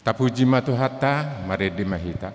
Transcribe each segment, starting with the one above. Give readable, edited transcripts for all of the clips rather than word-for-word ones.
Tapuji matuhata marede mahita.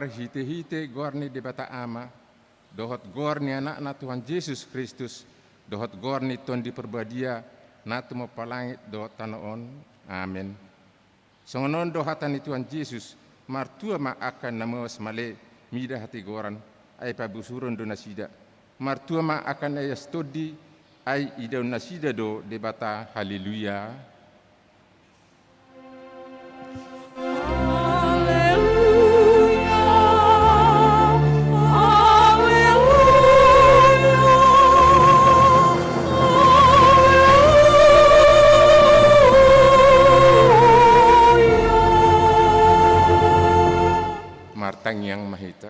Hite-hite gorni di bata ama, dohot gorni anak-na Tuhan Yesus Kristus, dohot gorni ton di perbadia, natu mo palangit dohot tanoon, amin. Songonon dohatan ni Tuhan Yesus, martua ma akan namawas male, mida hati goran, ay pabusuron do nasida. Martua ma akan ay studi, ay idaw nasida do di bata, haleluya. Martang yang mahita.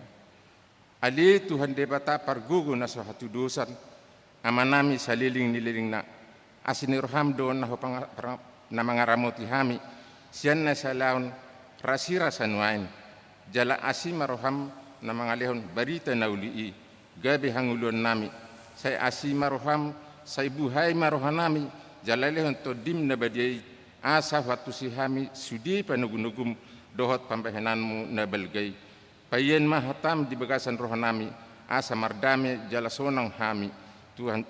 Ali Tuhan debata pargugo na sa hatudusan, amanami sa liling-nililing na asinirham doon na mga ramoti hami, siyan na sa laon rasira sa nuain, jala asimaroham na mga lehon barita na ulii, gabi hangulon nami, say asimaroham sa ibuhay marohan nami, jala lehon to dim na badiyay, asa watusihami sudi panugunugum dohot pambahinanmu na balgay. Payen mahatam di bagasan rohanami, asa mardame jala sonang hami, Tuhan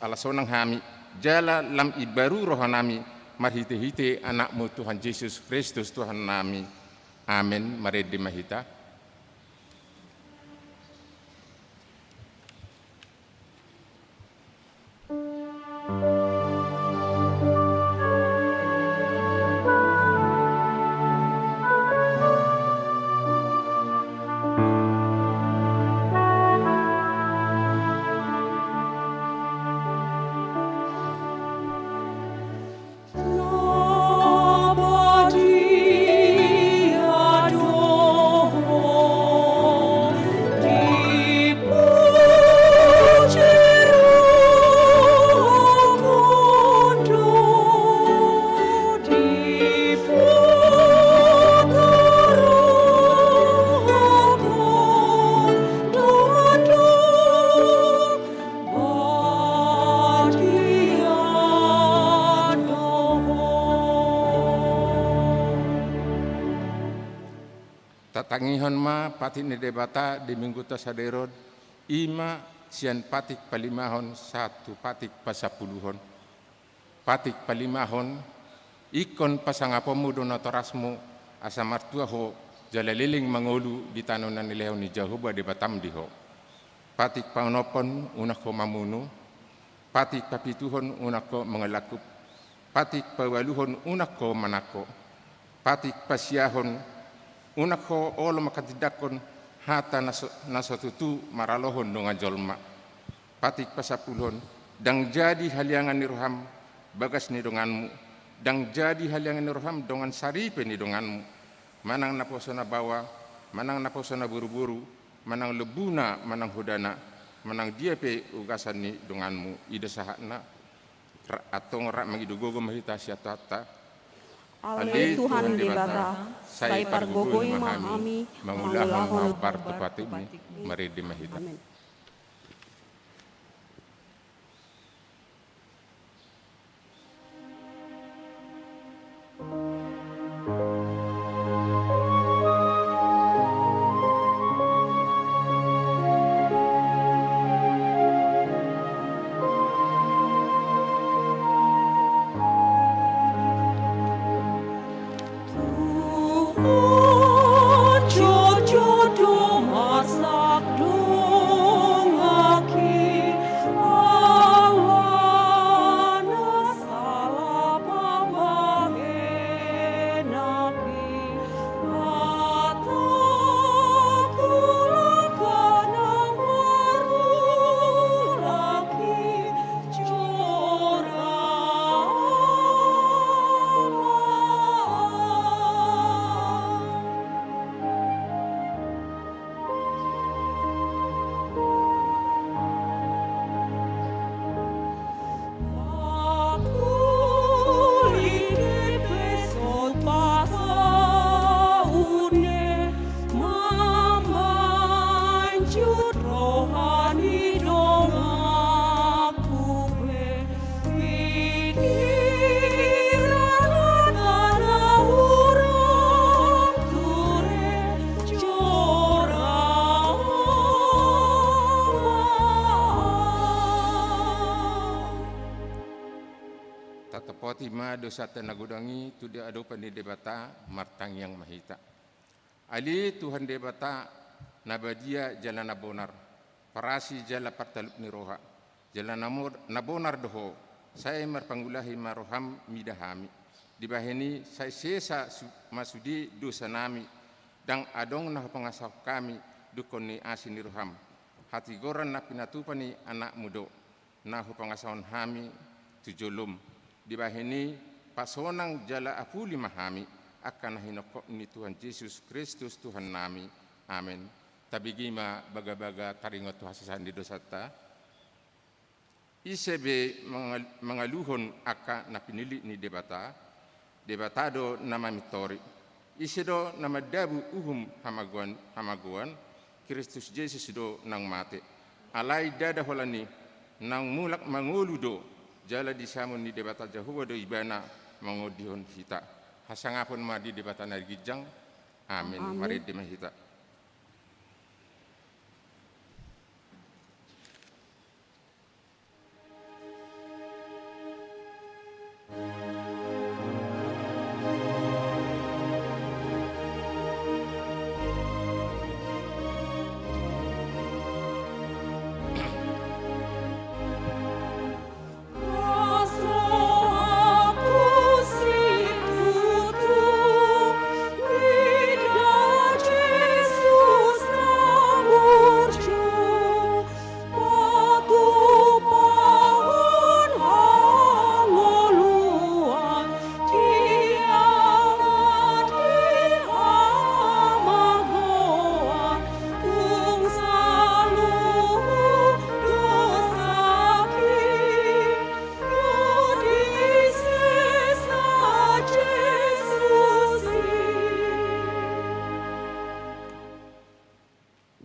ala sonang hami, jala lam ibaru rohanami, marhite-hite anakmu Tuhan Yesus Kristus Tuhan nami. Amin, marede mahita. Tatangihon ma patik ni debata di minggu tasaderod, ima sian patik palimahon satu patik pasapuluhon. Patik palimahon, ikon pasangapomu donotorasmu asa martua ho jalaliling mangulu di tanunan nilehon ni Jahuba di batam diho. Patik pangonopon unah ko mamunu, patik papituhon unako mengelakup, patik pawaluhon unako manako, patik pasiahon unako olo makatidakon hata nasatutu maralohon donga jolma, patik pasapulhon dang jadi haliangan niroham bagas ni donganmu, dang jadi haliangan niroham dongan saripe ni donganmu, manang naposona bawa, manang naposona buru-buru, manang lebuna, manang hudana, manang dia pe ugasan ni donganmu ida sahana atau rak magidugogo mahita siatata Ale Tuhan debata sai pargogoi mahami mangulahon mau partu patimi mari di mahita. Amin. Tatapoti ma dosa tenagudangi tu dia ado pani debata martang yang mahita. Ali Tuhan debata nabadia jalan nabonar, parasi jala partalup ni roha, jalan nabonar doho, saya marpanggulahi maroham midahami. Di bahini saya sesa masudi dosa nami, dang adong nah pengasah kami dukoni asin ni roham. Hati goran na pinatupani anak mudo, nah pengasahan hami tujulum. Di bahini pasonang jala apuli mahami akan hinokok ni Tuhan Yesus Kristus Tuhan nami. Amin. Tabigima baga-baga taringot hasasan di dosata. Isebe mengaluhon aka na pinili ni debata. Debatado nama mitori. Isedo nama dabu uhum hamaguan. Kristus Yesus do nang mate. Alai dada holani nang mulak manguludo. Jala di samun ni debata Jahuwa do ibana mangodihon hita. Hasangapun ma di debata nargijang. Amin. Mari di mahita.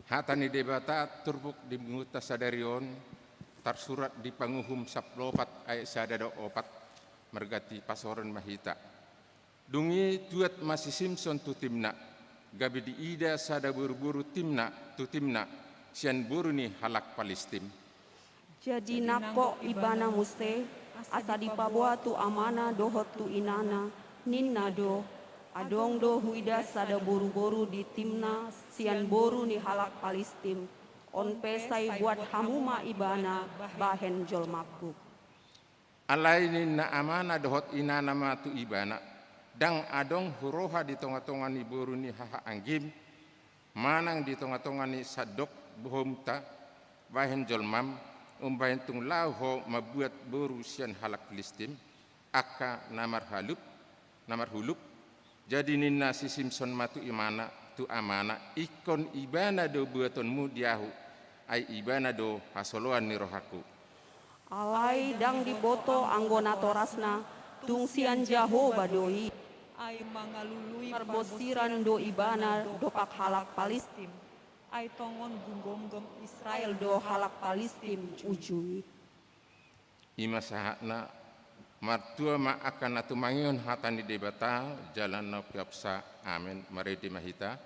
Hatani debata turbuk di mengutas sadarion tersurat di panguhum saplopat ayat sadada opat mergati pasoran mahita. Dungi tuat masih Simpson tu timna gabi di ida sada buru-buru timna tu timna sian buru ni halak Palestim. Jadi nako ibana muste asa dipabua tu amana dohot tu inana ninna do adong do huida sada boru-boru di timna sian boru ni halak Palestim. on pesai buat hamuma ibana bahen jolmaku. Alainin na amana dohot inana matu ibana dang adong huroha di tonga-tonga ni buru ni haha anggim manang di tonga-tonga ni sadok buhomta bahen jolmam bahen tung lauho mabuat buru sian halak filistim aka namar hulup jadi ninna si Simpson matu imana tu amana ikon ibana do buatonmu diahu ai ibana do hasoloan ni rohaku. Alai dang diboto anggona torasna tungsian Jahova doi ay mangalului perbosiran do ibana dopak halak Palestin ay tongon gunggom Israel Israel do halak Palestin ujui. Ima sahakna martua ma akan natu mangion hatani debata jalan no piapsa amin maredi mahita.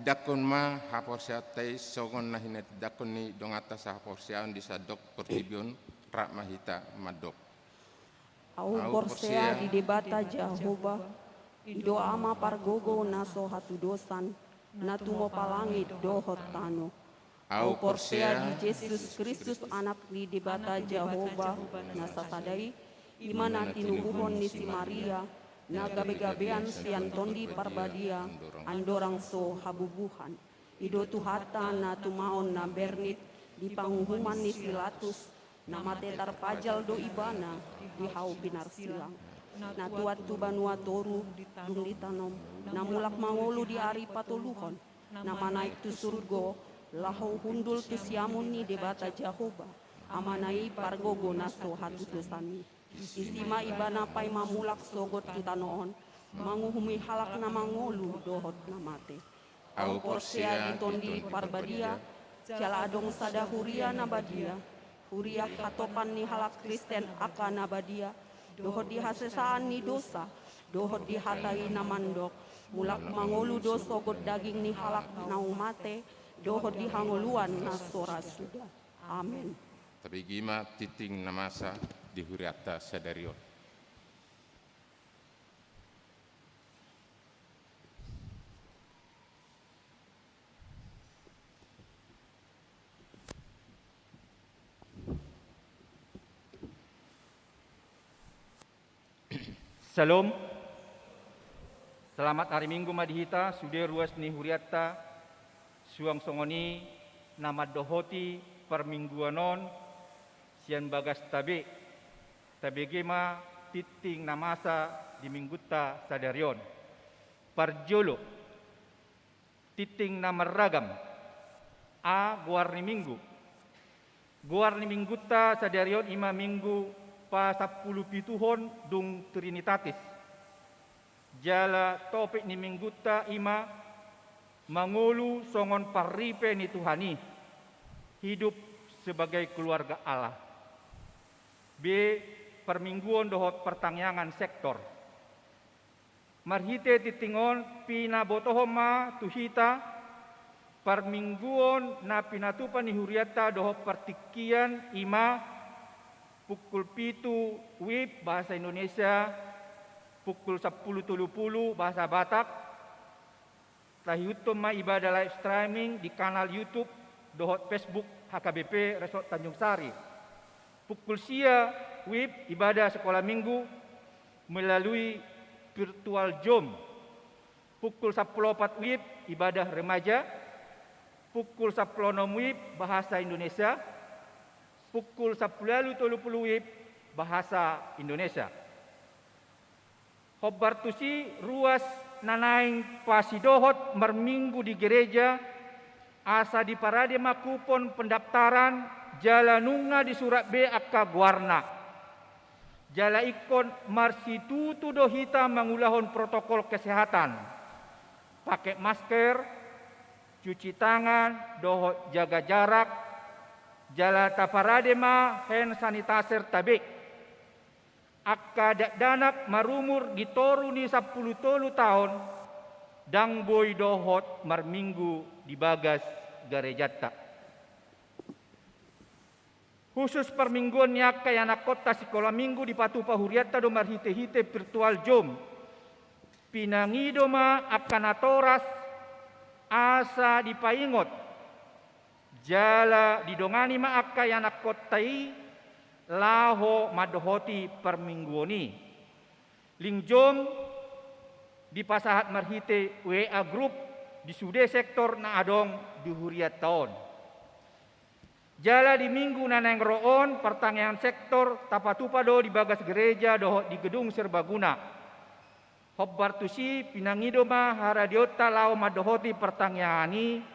Dakon ma haporsia tai sogon na hinet dakon ni dongata sa haporsia di sadok pertibion rak mahita madok. Au porsea di debata Jahova ido ama pargogo naso hatu dosan natumo palangit dohot tano. Au porsea di Yesus Kristus anak di debata Jahova nasasadai imana tinubuhon ni si Maria na gabe-gabean sian tondi parbadia andorang so habubuhan ido tuhata na tumaon na bernit di panghuman ni Pilatus na mate tarpajal do ibana di hau binar silang na tuat tu banua toru dung ditanom na mulak mangolu di ari patoluhon na manaik tu surgo lahau hundul tu siamun ni debata Jahova amanai pargogo naso hatu dosani isima ibana pai mamulak sogot tutanoon manguhumi halak na mangolu dohot na mate au porsea ditondi parbadia jala adong sada huria na badia huria hatopan ni halak Kristen aka na badia dohot di hasesaan ni dosa dohot di hatai na mandok mulak mangolu do sogot daging ni halak na umate doho di hangoluan na sora sudah. Amin. Tabigima titing namasa di huriata sadarion. Salam. Selamat hari Minggu madihita, sude ruas ni huriata, suang songoni, nama dohoti permingguanon, sian bagas tabe, tabegema titing namasa di mingguta sadarion. Parjolo, titing nama ragam, a guarni minggu. Guarni mingguta sadarion ima minggu pa 10 pituhon dung Trinitatis. Jala topik ni mingguta ima mangulu songon paripe ni Tuhani. Hidup sebagai keluarga Allah. B. Permingguan dohot pertangyangan sektor. Marhite titingon pina botohoma tuhita permingguan na pinatupan ni huriata dohot pertikian ima pukul 7 WIB bahasa Indonesia, pukul 10.30 bahasa Batak. Tahiutum ma ibadah live streaming di kanal YouTube dohot Facebook HKBP Resort Tanjung Sari. Pukul sia WIB ibadah sekolah minggu melalui virtual Zoom. Pukul 10.04 WIB ibadah remaja. Pukul 10.06 WIB bahasa Indonesia. Pukul 10.30 WIB bahasa Indonesia. Hobartusi ruas nanaing pasidohot merminggu di gereja asa di parade makupon pendaftaran jala nunga di surat B akka guarna. Jala ikon marsitutu dohita mangulahon protokol kesehatan. Pakai masker, cuci tangan, dohot jaga jarak. Jala taparade ma hand sanitizer tabik. Akka danak marumur gitoru ni 10 tahun dang boy dohot marminggu di bagas garejata. Khusus permingguan nyaka anak kota sekolah minggu di patupa huriata do marhite-hite virtual Zoom. Pinangido ma akan atoras asa dipaingot. Jala didongani ma akka anak kotai laho madohoti permingguoni. Lingjom di pasahat marhite WA group di sude sektor na adong di huriat taon. Jala di minggu naneng roon pertanyaan sektor tapatupado di bagas gereja doho di gedung serbaguna. Hobbartusi pinangido ma haradiota lao madohoti pertanyaani.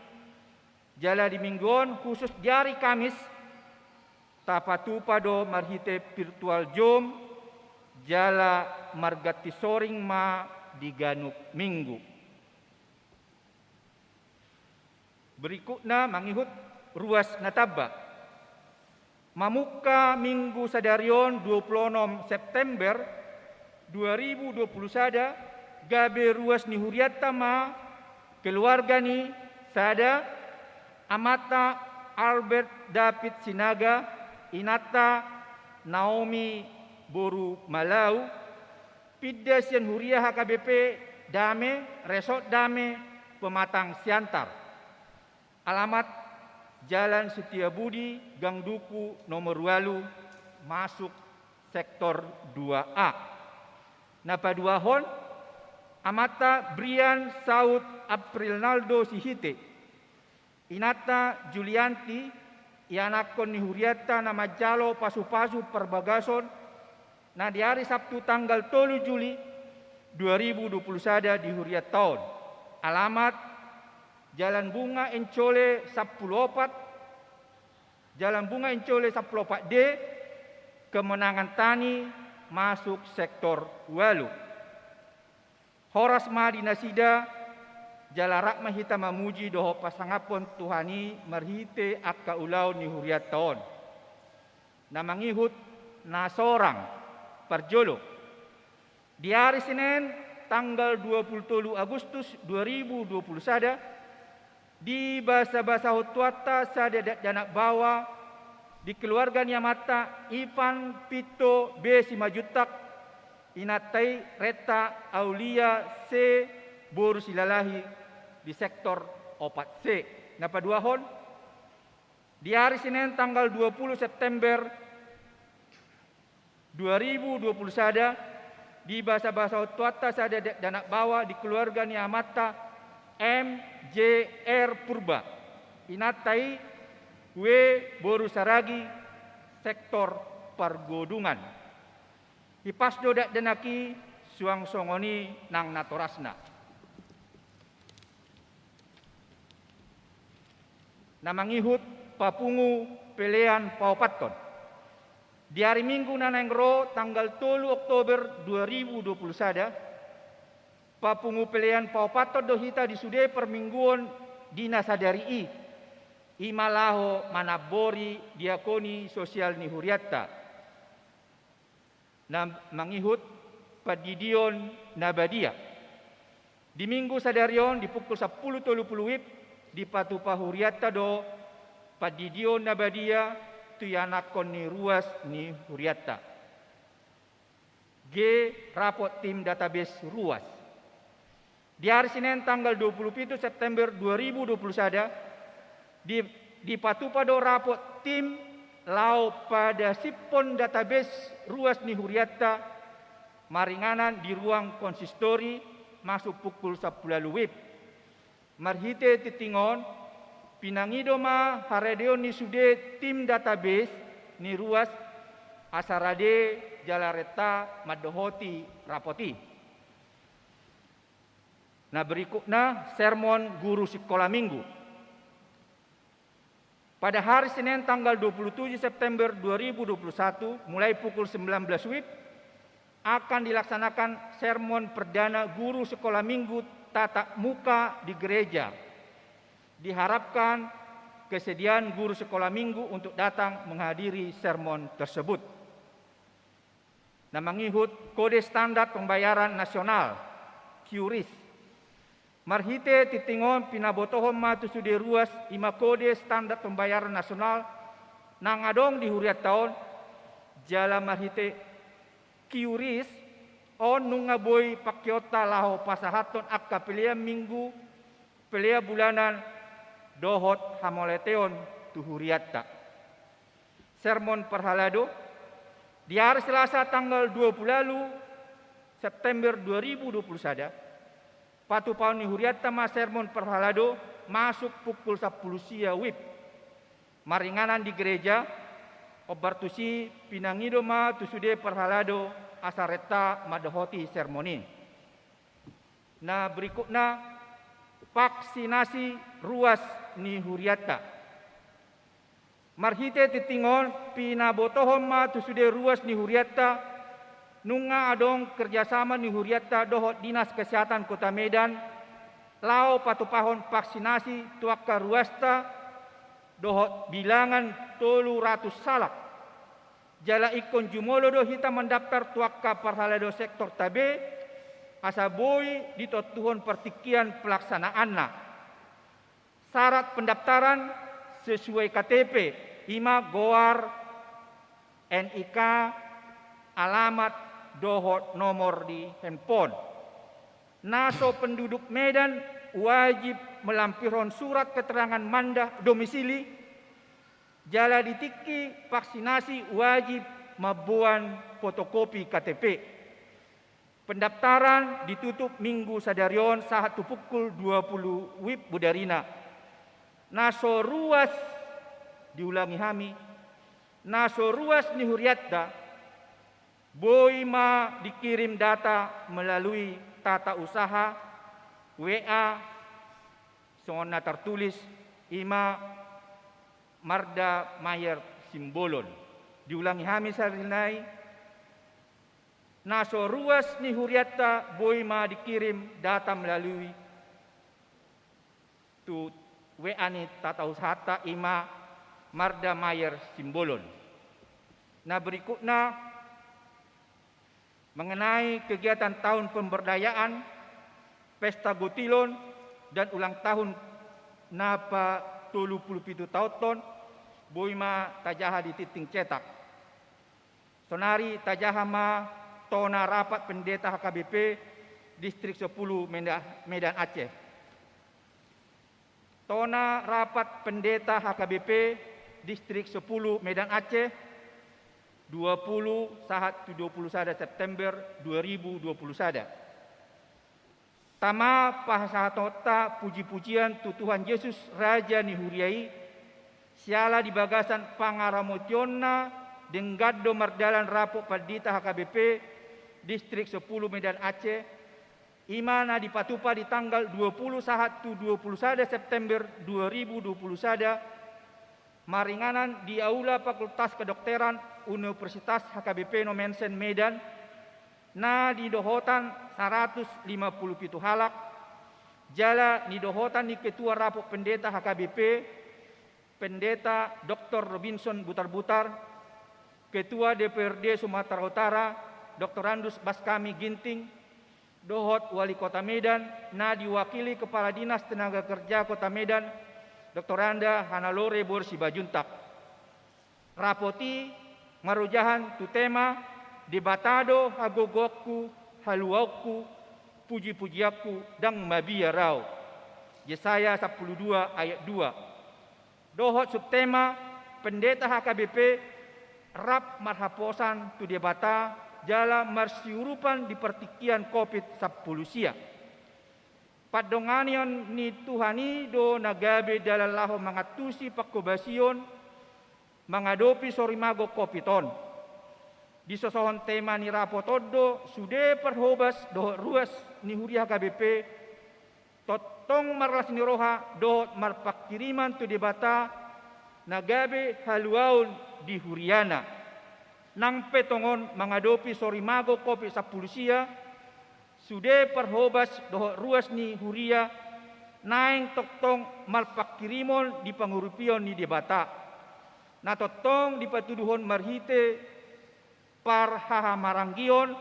Jala di mingguon khusus jari Kamis tapatupado marhite virtual Zoom jala margati soring ma di ganuk minggu. Berikutnya mangihut ruas nataba. Mamuka minggu sadarion 26 September 2020 sada gabe ruas ni huriata ma keluarga ni sada Amata Albert David Sinaga, Inata Naomi Boru Malau, Pides yang Huria HKBP Dame, Resort Dame, Pematang Siantar. Alamat Jalan Setiabudi, Gang Duku, nomor 8, masuk sektor 2A. Napa duahon, Amata Brian Saud Aprilnaldo Sihite, Inata Julianti, ianakon ni huriata na majalo pasu-pasu perbagason na di hari Sabtu tanggal 3 Juli 2020 sada di huriat tahun. Alamat Jalan Bunga Encole 14, Jalan Bunga Encole 14D, Kemenangan Tani, masuk sektor Walu. Horas Madina Sida, Jala rakma hita mamuji doho pasangapon Tuhani marhite akka ulau ni huriat taon. Namangihut na sorang parjolo. Di hari Senin tanggal 27 Agustus 2020 sada di bahasa-bahasa Hutuata sadedat janak bawa di keluarga Nyamata Ivan Pito B Simajutak inatai reta Aulia C Boru Silalahi di sektor opat C. Napa dua hon? Di hari Senin tanggal 20 September 2020 sada di bahasa-bahasa Hutuata sadedat janak bawa di keluarga Nyamata MJR Purba inatai W Boru Saragi sektor Pargodungan. Hipasdo dak denaki suang songoni nang natorasna. Namangihut papungu pelean paupaton. Di hari Minggu nanengro tanggal 3 Oktober 2020 sada papungu pelean paupaton dohita di sude permingguan dina sadari imalaho manabori diakoni sosial ni huriatta. Mangihut padidion nabadia. Di minggu sadarion di pukul 10.30 WIB di patupa huriatta do padidion nabadia tuyanakon ni ruas ni huriatta. G rapot tim database ruas. Di hari Senin tanggal 27 September 2020 sada di patupa do rapot tim lau pada sipon database ruas ni huriatta maringanan di ruang konsistori masuk pukul 10 WIB. Marhite titingon pinangidoma haredeon ni sude tim database ni ruas asarade jalareta madohoti rapoti. Nah berikutnya sermon guru sekolah minggu. Pada hari Senin tanggal 27 September 2021 mulai pukul 19 WIB akan dilaksanakan sermon perdana guru sekolah minggu tatap muka di gereja. Diharapkan kesediaan guru sekolah minggu untuk datang menghadiri sermon tersebut. Namangihut Kode Standar Pembayaran Nasional QRIS. Marhite titingon pinabotohon matu sude ruas ima kode standar pembayaran nasional nang adong di huriat tahun jala marhite QRIS on nungaboy pakiota laho pasahaton akka pelea minggu pelea bulanan dohot hamoleteon tu huriatta. Sermon perhalado di hari Selasa tanggal 20 September 2020 sada patu paun ni huriatta ma sermon perhalado masuk pukul 10 sia WIB. Maringanan di gereja obartusi pinangido ma tusude perhalado asareta madahoti sermoni. Nah berikutnya vaksinasi ruas ni huriatta. Marhite titingon pinabotohon ma tusude ruas ni huriatta nunga adong kerjasama ni huriatta dohot Dinas Kesehatan Kota Medan lao patupahon vaksinasi tuaka ruasta dohot bilangan 300 salak. Jala ikon jumolo do hita mendaftar tuaka parhalado sektor tabe asaboi ditotuhon pertikian pelaksanaanna. Syarat pendaftaran sesuai KTP, ima goar, NIK, alamat, dohot nomor di handphone. Naso penduduk Medan wajib melampirkan surat keterangan mandah domisili. Jala ditiki vaksinasi wajib mabuan fotokopi KTP. Pendaftaran ditutup minggu sadarion saat pukul 20 WIB budarina. Naso ruas diulangi hami. Naso ruas ni huriatta boy ma dikirim data melalui tata usaha WA sona tertulis ima Marda Mayer Simbolon. Diulangi hami sarinai naso ruas ni huriatta boy ma dikirim data melalui tu WA ni tata usaha ima Marda Mayer Simbolon. Nah berikutnya mengenai kegiatan tahun pemberdayaan, pesta Gutilon dan ulang tahun napa 37 tahun boima tajaha di titing cetak. Sonari tajaha ma tona rapat pendeta HKBP Distrik 10 Medan Aceh. Tona rapat pendeta HKBP Distrik 10 Medan Aceh 20 sahat 21 September 2020 sada. Tama pahasahatota puji-pujian tu Tuhan Yesus Raja Nihuriai siala di bagasan pangaramotionna denggado mardalan rapo padita HKBP Distrik 10 Medan Aceh imana dipatupa di tanggal 20 sahat 21 September 2020 sada maringanan di Aula Fakultas Kedokteran Universitas HKBP Nomensen Medan na di dohotan 157 halak jala di dohotan di Ketua Rapo Pendeta HKBP Pendeta Dr. Robinson Butar-Butar, Ketua DPRD Sumatera Utara Dr. Andus Baskami Ginting, dohot Wali Kota Medan na diwakili Kepala Dinas Tenaga Kerja Kota Medan Dr. Anda Hanalore Borsi Bajuntak. Rapoti marujahan tu tema debatado hagogoku haluauku puji-pujiaku dan mabiarau. Yesaya 12 ayat 2. Dohot subtema pendeta HKBP rap marhaposan tu debata jala marsiurupan di pertikian COVID-10 sia. Padonganion ni Tuhani do nagabe dalalaho mangatusi pakobasion mangadopi sorimago COVID-on. Di sosohon tema ni rapotodo sude perhobas do ruas ni huria HKBP totong marlas ni roha do marpakiriman tu debata nagabe haluaun di huriana nang petongon mangadopi sorimago kopi sapulusia sude perhobas do ruas ni huria naing totong marpakirimon di pangurupion ni debata na totong di patuduhon marhite par haha maranggion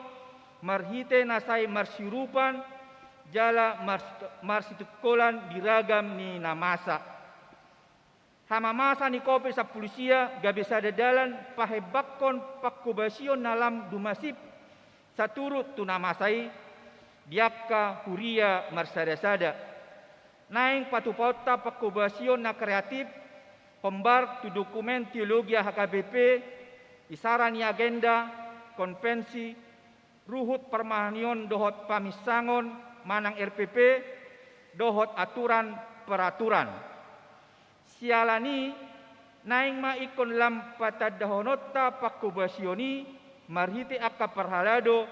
marhite nasai marsirupan jala marsitukolan diragam ni namasa hamamasa ni kopi sa pulusia gabisa dadalan pahebakon pakubasion nalam dumasip saturut tu namasai diakka huria marsadasada naing patupauta pakubasion na kreatif pembar tu dokumen teologi HKBP isaran ni agenda, konvensi, ruhut permahanion dohot pamisangon, manang RPP, dohot aturan peraturan. Sialani, naing maikon lam patadahonota pakubasioni, marhiti akka perhalado,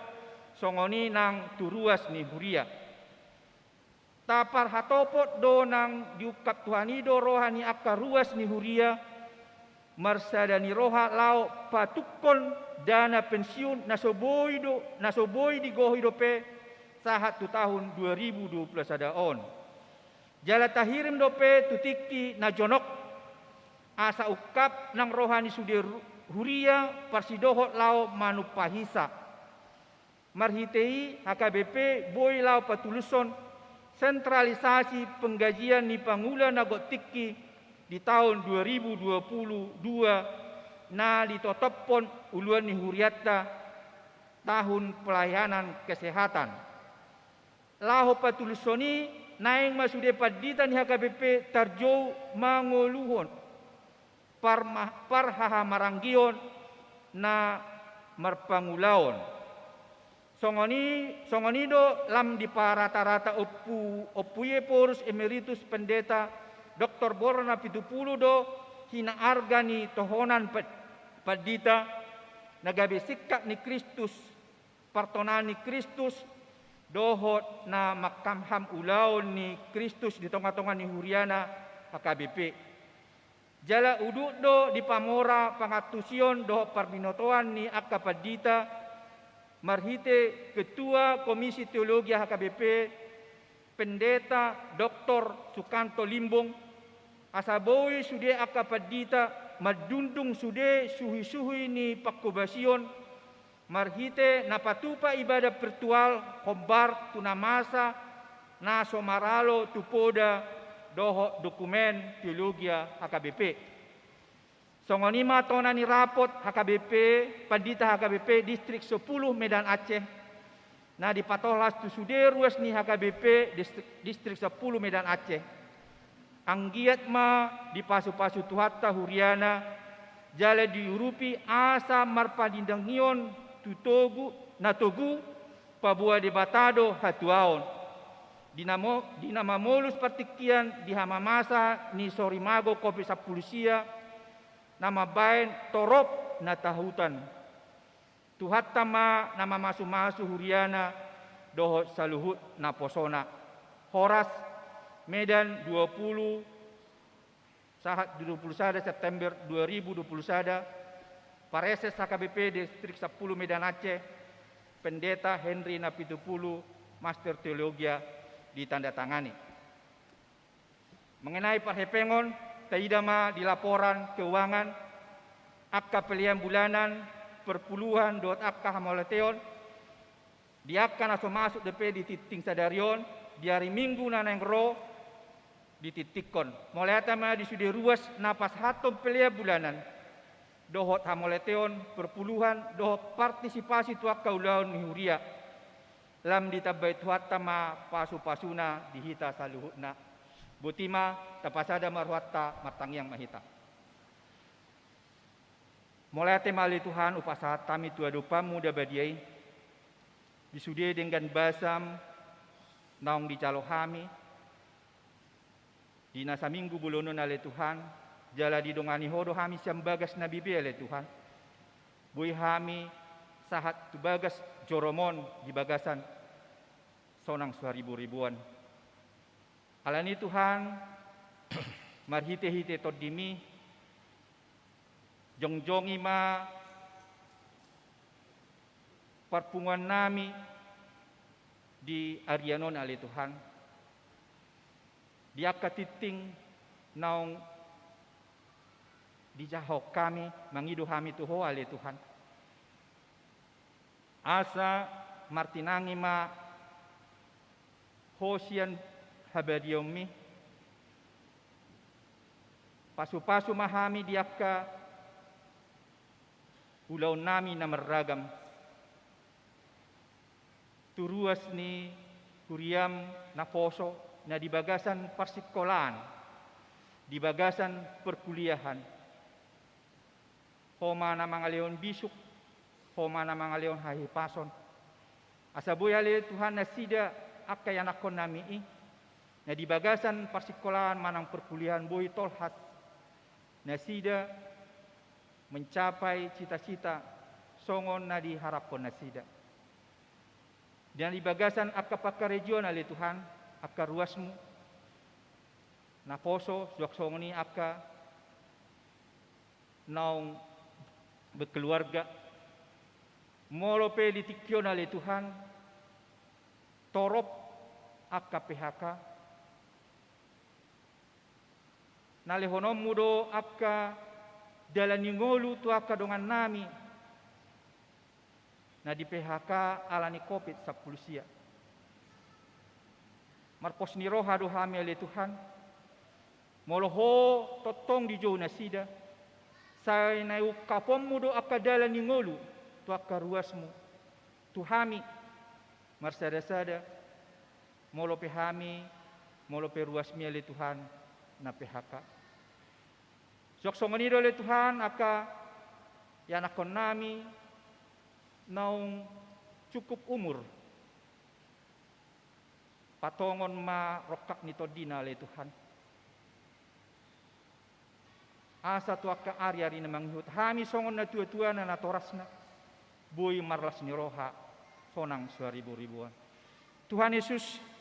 songoni nang turuas ni huria. Tapar hatopot do nang diukap tuhanido rohani akka ruas ni huria, marsadani roha lao patukon dana pensiun nasoboy di gohido pe sahat tu tahun 2020 sadaon. Jala tahirim dope tutiki na jonok asa ukap nang rohani sudir huria parsidohot lao manupahisa. Marhitei HKBP boy lao patuluson sentralisasi penggajian ni pangula nagotiki di tahun 2022 na ditotopon uluan ni huriata tahun pelayanan kesehatan. Laho patulusoni naing masude padita ni HKBP tarjou mangoluhon parhaha maranggion na marpangulaon. Songonido lam di parata-rata opuye porus emeritus pendeta Dr. Borona Pitupulu do hina argani tohonan padita nagabe sikap ni Kristus partonan ni Kristus dohot na makamham ulaon ni Kristus di tonga-tonga ni huriana HKBP. Jala uduk do di pamora pangatusion do parbinotoan ni akka padita marhite Ketua Komisi Teologi HKBP Pendeta Dr. Sukanto Limbong asaboy sude akapadita madundung sude suhi-suhi ni pakubasion marhite napatupa ibadah virtual kombar tunamasa na somaralo tupoda doho dokumen teologia HKBP. Songonima tonani rapot HKBP, pandita HKBP distrik 10 Medan Aceh. Nah dipatolas tu suderuas ni HKBP distrik 10 Medan Aceh. Anggiat ma di pasu-pasu tuhatta huriana jala diurupi asa marpadindangion tutogu natogu pabua de batado hatuaon. Dinama molus partikian di hamamasa ni sorimago kopi sapulusia nama bain torop na tahutan. Tuhatta ma nama masu-masu huriana doho saluhut na posona. Horas Medan 21 September 2021 Pareses HKBP distrik 10 Medan Aceh Pendeta Henry Napitupulu Master Teologia ditandatangani. Mengenai parhepengon taidama di laporan keuangan akka pelian bulanan perpuluhan dot akka hamolateon di akka naso masuk DP di titing sadarion di hari Minggu naneng ro di titikon mulai tama di sudah ruas napas hatom pelian bulanan dohot hamolateon perpuluhan dohot partisipasi tuak kaulaun nihuria lam ditabai tuat tama pasu-pasuna dihita saluhutna Butima tapasada marwata martangyang mahita. Mulai temali Tuhan upasahat kami tua dopamu da badiai. Disude dengan basam naung di calo kami. Di nasa minggu bulonon ale Tuhan. Jala di dongani hodo kami siam bagas na bibi ale Tuhan. Bui kami sahat tu bagas joromon di bagasan. Sonang 1000-ribuan. Alani Tuhan, marhite-hite todimi, jongjongi ma, parpungan nami di Arianon ale Tuhan. Di akatiting naung di jahok kami, mangido kami tuho ale Tuhan. Asa martinangi ma, hosian habadiomi pasu-pasu mahami diapka ulau nami na meragam turuas ni kuriam na poso na di bagasan persikolaan di bagasan perkuliahan homa na mga leon bisuk homa na mga leon hahipason asaboy hali Tuhan na sida akay anakon nami na di bagasan persekolahan manang perkuliahan boy tolhat na sida mencapai cita-cita songon na diharapon na sida. Dan di bagasan akapaka regional Tuhan akka ruasmu na poso suak songon ni akka naung berkeluarga molope di tikional Tuhan torop akka PHK nalehonom mudo akka dalan ningolu tu akka dongan nami na di PHK alani COVID sa pulusia. Marpos ni roha do hami ale Tuhan. Moloho totong di jauh nasida. Say na ukapom mudo akka dalan ningolu tu akka ruasmu. Tu hami marsada-sada molo pehami molo peruasmi ale Tuhan na PHK. Soksongonido le Tuhan aka yanakon nami naung cukup umur patongon ma rokak nito dina le Tuhan. Asa tu aka ari-ari na manghut hami songon na tua-tua na natorasna boy marlas ni roha sonang 1000-ribuan. Tuhan Yesus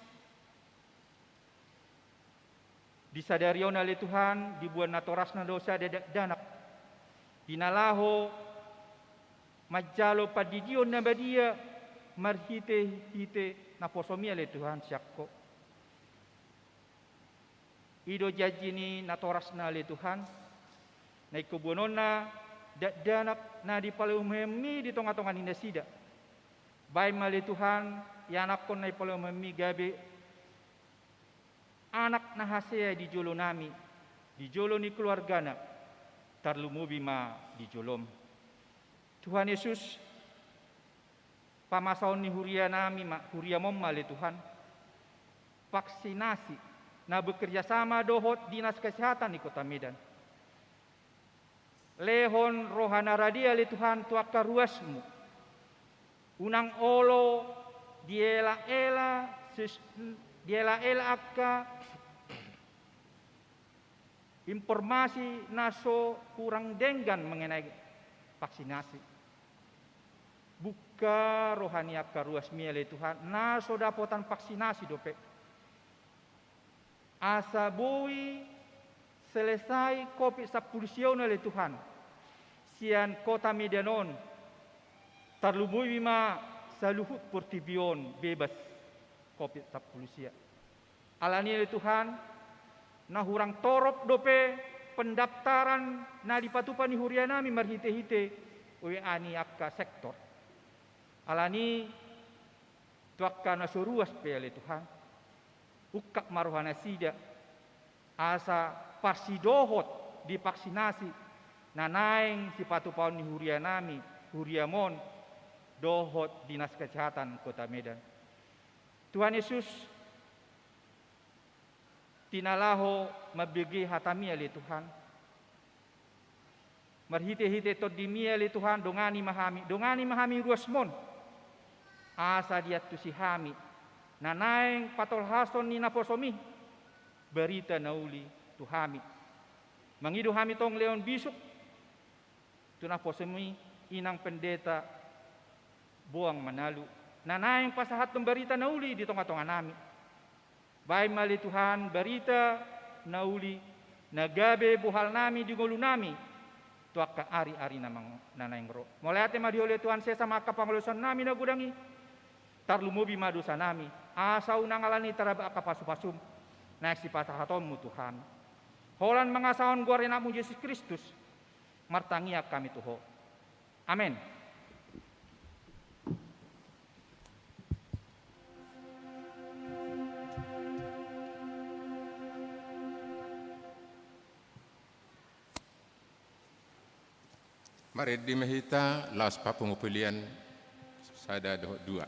disadarion oleh Tuhan dibuat natoras na dosa danak dinalaho majalo padidion na badia marhite-hite na posomi oleh Tuhan syakko ido jaji ni natoras na oleh Tuhan na ikubunon na danak na di palumemi di tonga-tonga ni nasida baik mali Tuhan yanak kon na palumemi gabi anak nahasea di jolo nami, di jolo ni keluargana, tarlumubi ma di jolom. Tuhan Yesus, pamasaon ni huria nami, huria momma le Tuhan, vaksinasi, na bekerja sama dohot dinas kesehatan di Kota Medan. Lehon rohana radia le Tuhan tuaka ruasmu, unang olo diela-ela akka informasi naso kurang denggan mengenai vaksinasi. Buka rohani akka ruas miele Tuhan, naso dapotan vaksinasi dope. Asa bui selesai COVID-19 oleh Tuhan. Sian Kota Medanon tarlumui ma saluhut portibion bebas COVID-19. Alani oleh Tuhan, na hurang torop dope pendaftaran na dipatupan ni hurianami marhite-hite ani akka sektor. Alani tuakka na suruas pe oleh Tuhan. Ukak maruhana sida asa parsidohot divaksinasi nanaing si patupaon ni hurianami huriamon dohot dinas kesehatan Kota Medan. Tuhan Yesus tinalaho mabigi hatami ali Tuhan. Marhite-hite to dimi ali Tuhan dongani mahami ruasmon. Asa diat tu si hami nanaing patol hason ni naposomi berita nauli tuhami. Mangidu hami tong leon bisuk tu naposomi inang pendeta buang manalu. Nanaing pasahat tong berita nauli di tonga-tonga nami. Baik mali Tuhan berita nauli nagabe buhal nami di golu nami tuaka ari-ari namang nanaing ro. Mulai ate madi oleh Tuhan sesa maka pangulusan nami nagudangi tarlumubi madosa nami asa unang alani taraba akapasu-pasum naik si pasahatonmu Tuhan. Holan mangasaon gua renamu Yesus Kristus martangia kami tuho. Amin. Mari dimehita las papungupilian sada dua. Dia,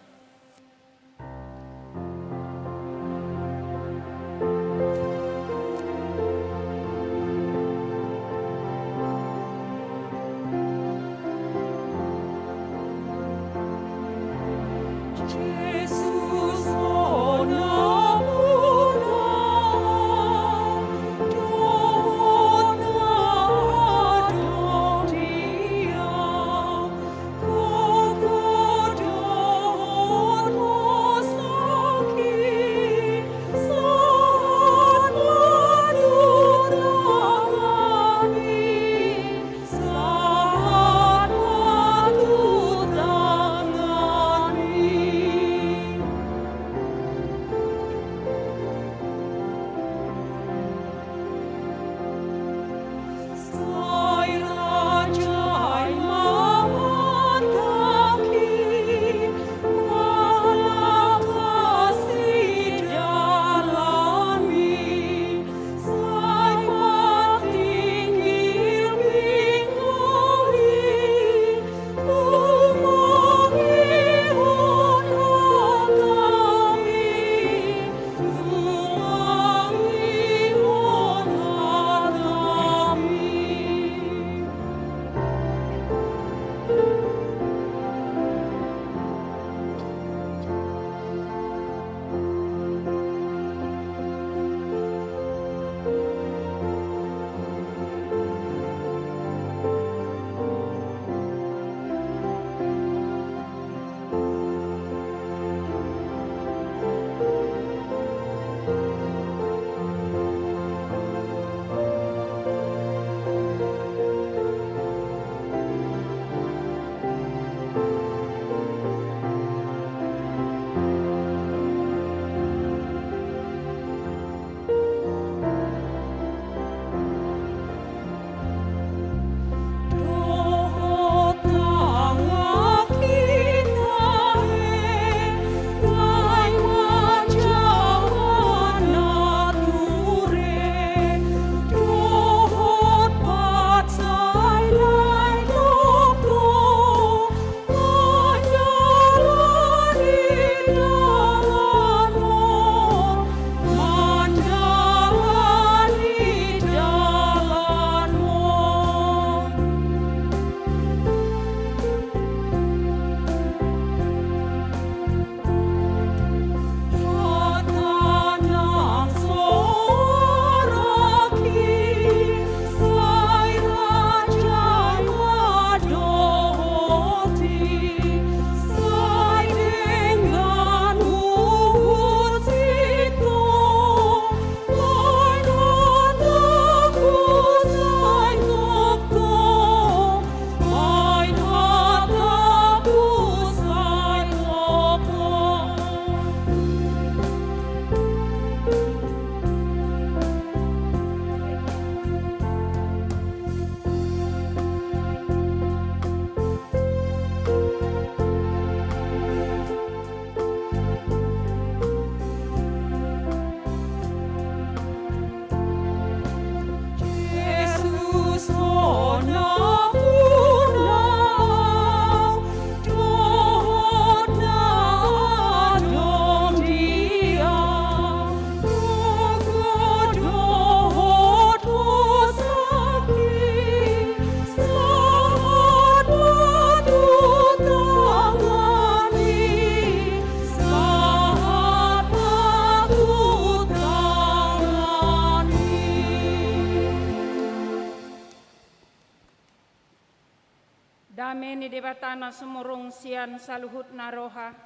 Kami ni debatana sumurung sian saluhut naroha.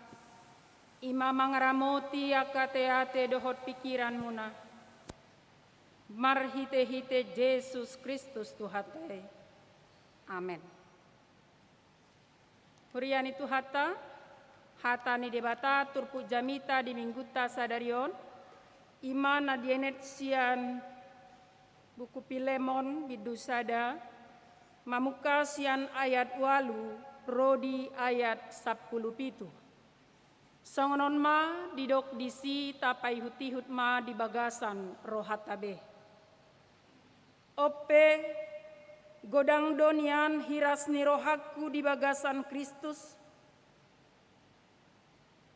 Ima mangaramoti akateate dohot pikiran muna. Marhite-hite Yesus Kristus Tuhate. Amen. Huriani Tuhata, hata ni debata turpu jamita di mingguta sadarion. Ima nadienet sian buku Pilemon bidusada. Mamuka sian ayat walu, rodi ayat 10 Songonon ma didok disi tapai hutihut ma di bagasan rohatabe. Ope godang donian hiras ni rohaku di bagasan Kristus.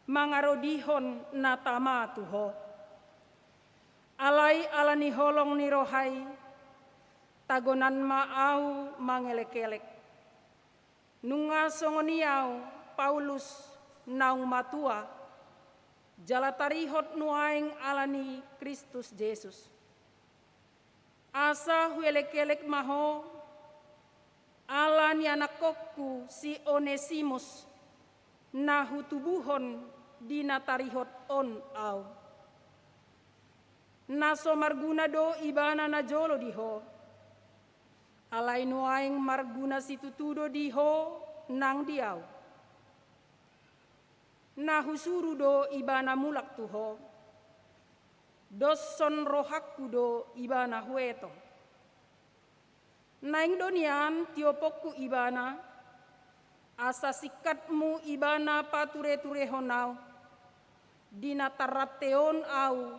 Mangarodihon natama tuho. Alai alani holong ni rohai. Tagonan maau mangelek-elek. Nunga songoniau Paulus naung matua. Jalatarihot nuaing alani Kristus Yesus. Asa huelek-elek maho. Alani anakokku si Onesimus. Nahutubuhon dinatarihot on au. Naso marguna do ibana na jolo diho. Alai nuaing marguna situtudo diho nang diau. Nahusuru do ibana mulak tuho. Doson rohakku do ibana hueto. Naing donian tiopokku ibana. Asa sikatmu ibana pature-ture honau. Dinatarateon au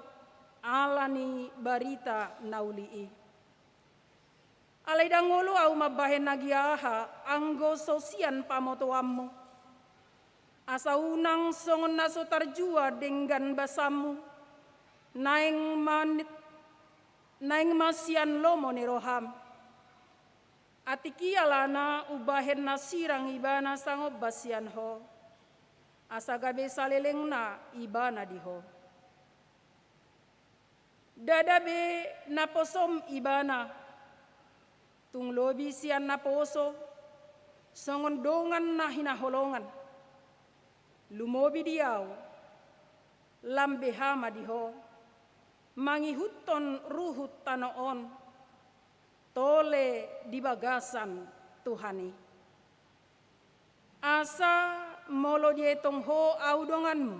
alani barita naulii. Alai dangolo au mabahen nagiaha anggo sosian pamotoammu. Asa unang songon naso tarjua dengan basamu. Naing masian lomo ni roham. Atiki alana ubahen nasirang ibana sangob basian ho. Asa gabe saleleng na ibana diho. Dadabe naposom ibana. Tung lobi sian naposo, songon dongan na hinaholongan. Lumobi diaw, lambe hama diho, mangihuton ruhut tanoon, tole di bagasan Tuhani. Asa molo dietong ho audonganmu,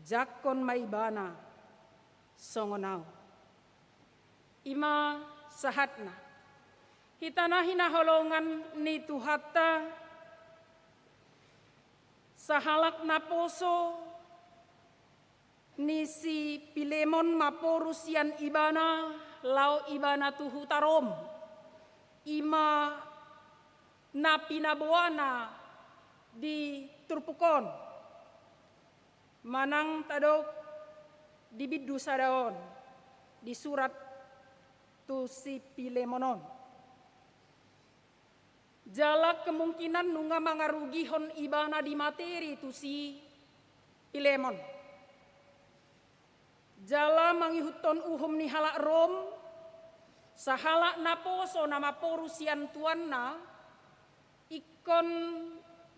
jakon maibana, songonau. Ima sahatna. Hitana hinaholongan ni Tuhata sahalak naposo ni si Pilemon maporusian ibana lau ibana tuhutarom ima napinabuana di Turpukon manang tadok di biddu sadaon di surat tu si Pilemonon. Jala kemungkinan nunga mangarugihon ibana di materi tu si Pilemon. Jala mangihuton uhum ni halak rom, sahalak naposo nama porusian tuanna, ikon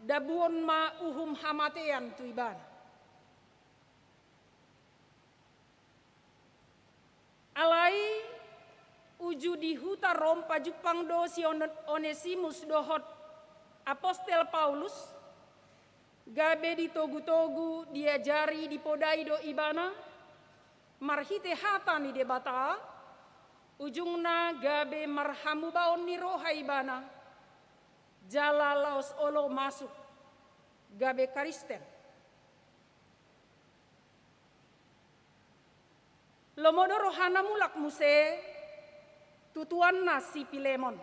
dabuon ma uhum hamatean tu ibana. Alai uju di huta rom pajupang do si Onesimus dohot apostel Paulus gabe di togu-togu diajari di podai do ibana marhite hata ni debata ujungna gabe marhamu baon ni roha ibana jala laos olo masuk gabe Kristen lomodo rohana mulak muse tutuan nasi Pilemon.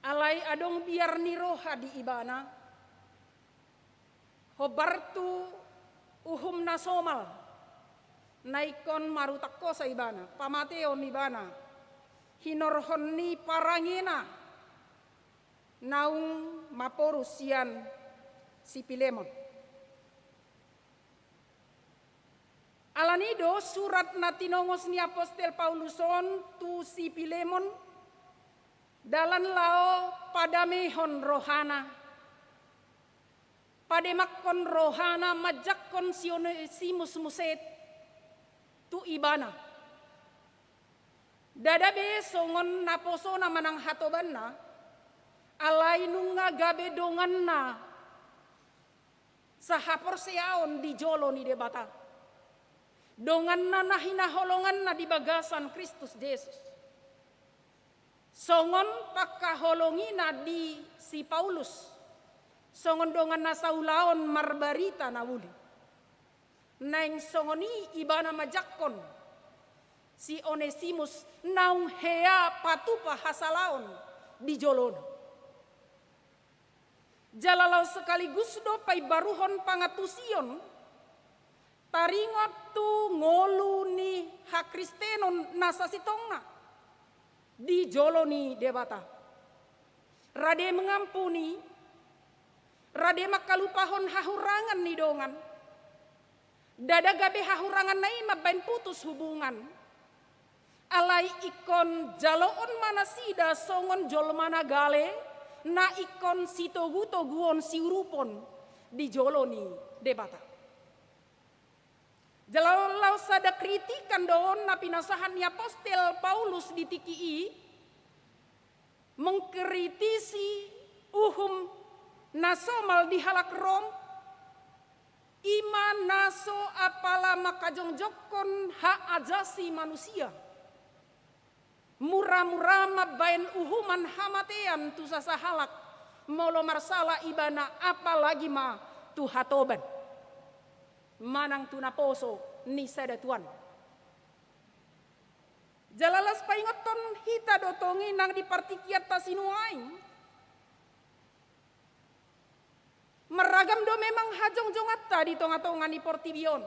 Alai adong biar ni roha di ibana. Hobartu uhum nasomal. Naikon marutakko sa ibana. Pamateon ibana. Hinorhon ni parangena. Naung maporusian si Pilemon. Alanido surat na tinongos ni Apostel Pauluson tu si Pilemon Dalan lao padamehon rohana, pademakon rohana majakon simus muset tu ibana. Dadabe songon naposo na manang hatobanna, alay nunga gabe donganna sahapor seaon di jolo ni debata. Donganna na hinaholonganna di bagasan Kristus Yesus. Songon pakaholongina di si Paulus. Songon donganna saulaon marbarita na uli. Naing songoni ibana majakon si Onesimus naung hea patupa hasalaon di jolon. Jalalau sekaligus do pai baruhon pangatusion taringot tu ngolu ni hakristenon nasasitongna di joloni debata. Rade mengampuni, rade makalupahon hahurangan ni dongan. Dada gabe hahurangan nai mabain putus hubungan. Alai ikon jaloon manasida songon jolmana gale na ikon sitogu-toguon siurupon di joloni debata. Jalalau sada kritikan doon na pinasahan ni Apostel Paulus di TKI mengkritisi uhum nasomal di halak Rom iman naso apala makajongjokon hak ajasi manusia. Murah-murah mabain uhuman hamatean tu sasahalak molo marsala ibana apalagi ma tu hatoban. Manang tu naposo ni sada tuan. Jalalas paingoton hita dotongi nang dipartikiat tasinuaing. Meragam do memang hajong-jongatta di tonga-tonga ni portibion.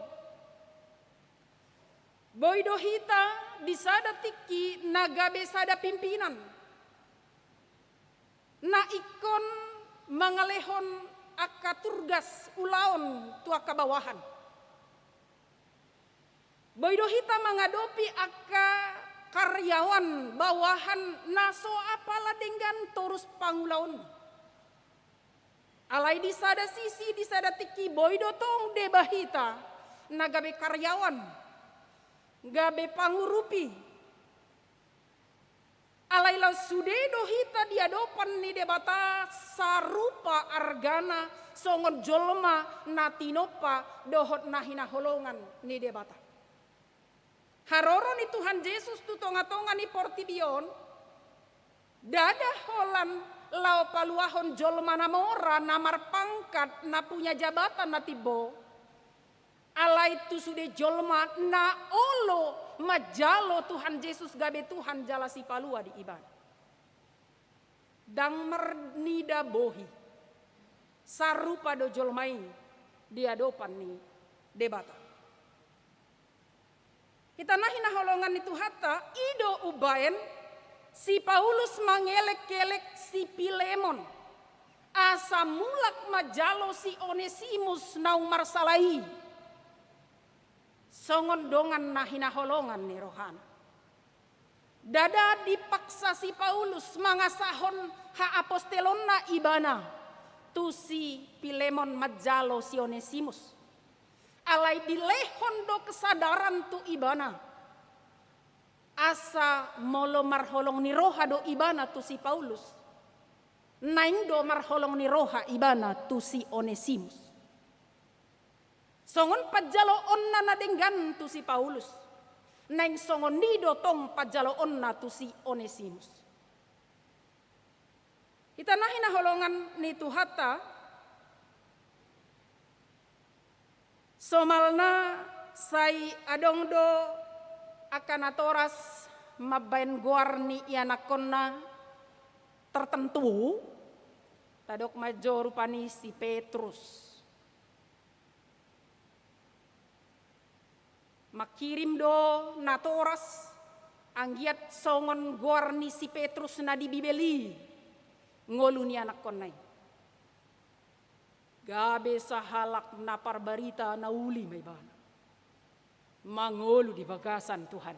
Boydo hita di sada tiki nagabe sada pimpinan. Na ikon mangalehon akaturgas ulaon tu akabawahan. Boydo hita mengadopi aka karyawan bawahan naso apala dengan torus pangulaon. Alai di sada sisi di sada tiki boydo tong debahita nagabe karyawan gabe pangurupi. Alai lau sudedo hita diadopan ni debata sarupa argana songon jolma natinopa dohot nahina holongan ni debata. Haroro ni Tuhan Yesus tu tonga-tonga ni portibion dada holan lau paluahon jolma namora namar pangkat na punya jabatan na tibo. Alai tu sude jolma na olo majalo Tuhan Yesus gabe Tuhan jala si palua di ibadah. Dang mernida bohi sarupa do jolmai diadopan ni debata. Kita nahina holongan itu hatta ido ubaen si Paulus mangelek-kelek si Pilemon. Asa mulak majalo si Onesimus naung marsalai. Songon dongan nahina holongan ni rohana. Dada dipaksa si Paulus mangasahon ha apostelonna ibana. Tu si Pilemon majalo si Onesimus. Alai dilehon do kesadaran tu ibana. Asa molo marholong ni roha do ibana tu si Paulus. Naing do marholong ni roha ibana tu si Onesimus. Songon pajalo onna na denggan tu si Paulus. Naing songon ni do tong pajalo onna tu si Onesimus. Kita nahina holongan ni tu hatta. Somalna sai adongdo akan atoras mabain guar ni ianakonna tertentu tadok majo rupani si Petrus. Makirim do natoras anggiat songon guar ni si Petrus na di Bibeli ngolu ni anak konai. Gabe sahalak napar barita na uli may bana. Mangolo di bagasan Tuhan.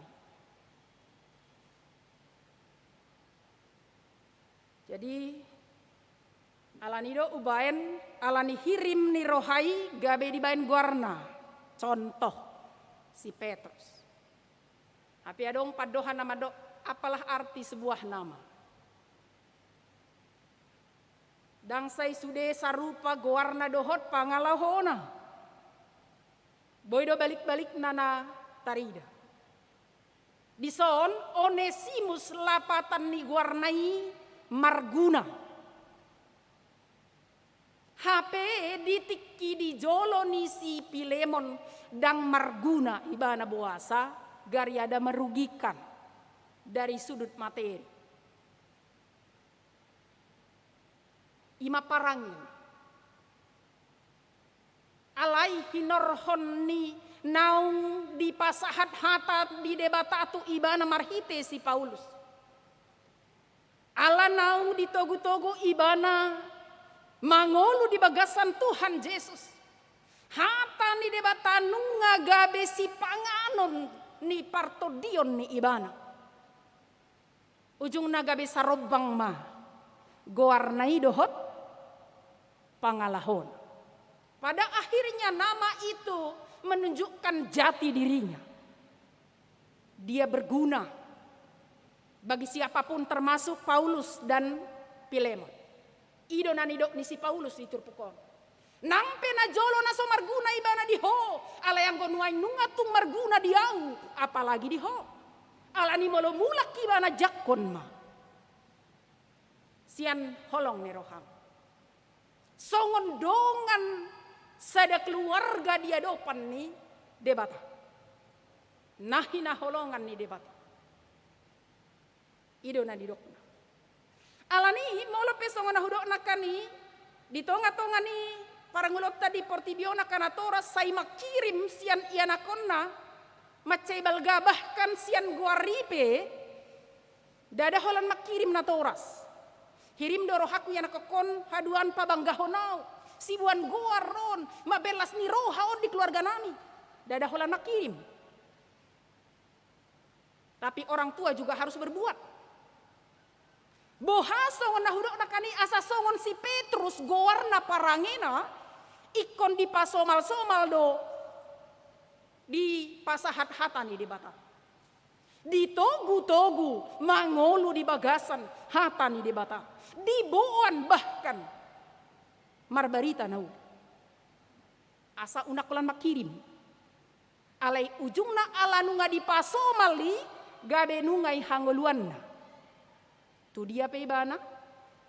Jadi alanido ubaen alani hirim ni rohai gabe dibaen guarna. Contoh si Petrus. Tapi adong padohan nama do, apalah arti sebuah nama? Dangsai sude sarupa guarna dohot pangalahona. Boydo balik-balik nana tarida. Dison Onesimus lapatan ni guarnai marguna. HP ditiki di jolo ni si Pilemon dang marguna ibana buasa gari ada merugikan dari sudut materi. Ima parangin. Alai hinorhon ni naung di pasahat hata di debatatu ibana marhite si Paulus. Ala naung di togu-togu ibana mangolu di bagasan Tuhan Yesus. Hata ni debatanu ngagabe si panganon ni partodion ni ibana. Ujung nagabe sarobang ma goarnai dohot pangalahon. Pada akhirnya nama itu menunjukkan jati dirinya. Dia berguna bagi siapapun termasuk Paulus dan Pilemon. Ido nanidok ni si Paulus diturpukon. Nampe na jolo na so marguna ibana diho. Ala yang gonuay nungatung marguna diau. Apalagi diho. Ala ni molo mulak ibana jakon ma. Sian holong ni roham. Songon dongan sada keluarga dia dopan ni debata. Nahina holongan ni debata. Ido na didokna. Alani molo pesongon na hudok nakani di tonga-tonga ni parangulot tadi portibiona kana toras say makirim sian ianakonna macay balgabah kan sian guaripe dada holan makirim na toras. Hirim doro haku yana kokon haduan pabanggahonau. Sibuan guaron mabelas ni roha on di keluarga nami. Dada holan makirim. Tapi orang tua juga harus berbuat. Bohasongon nahudok nakani asa songon si Petrus goarna parangena ikon di pasomal-somal do di pasahat hatani di bata. Di togu-togu mangolu di bagasan hatani di bata. Di boan bahkan marbarita nau. Asa unakulan makirim. Alai ujungna ala nunga di pasomali gabe nungai hangoluanna. Tu dia peibana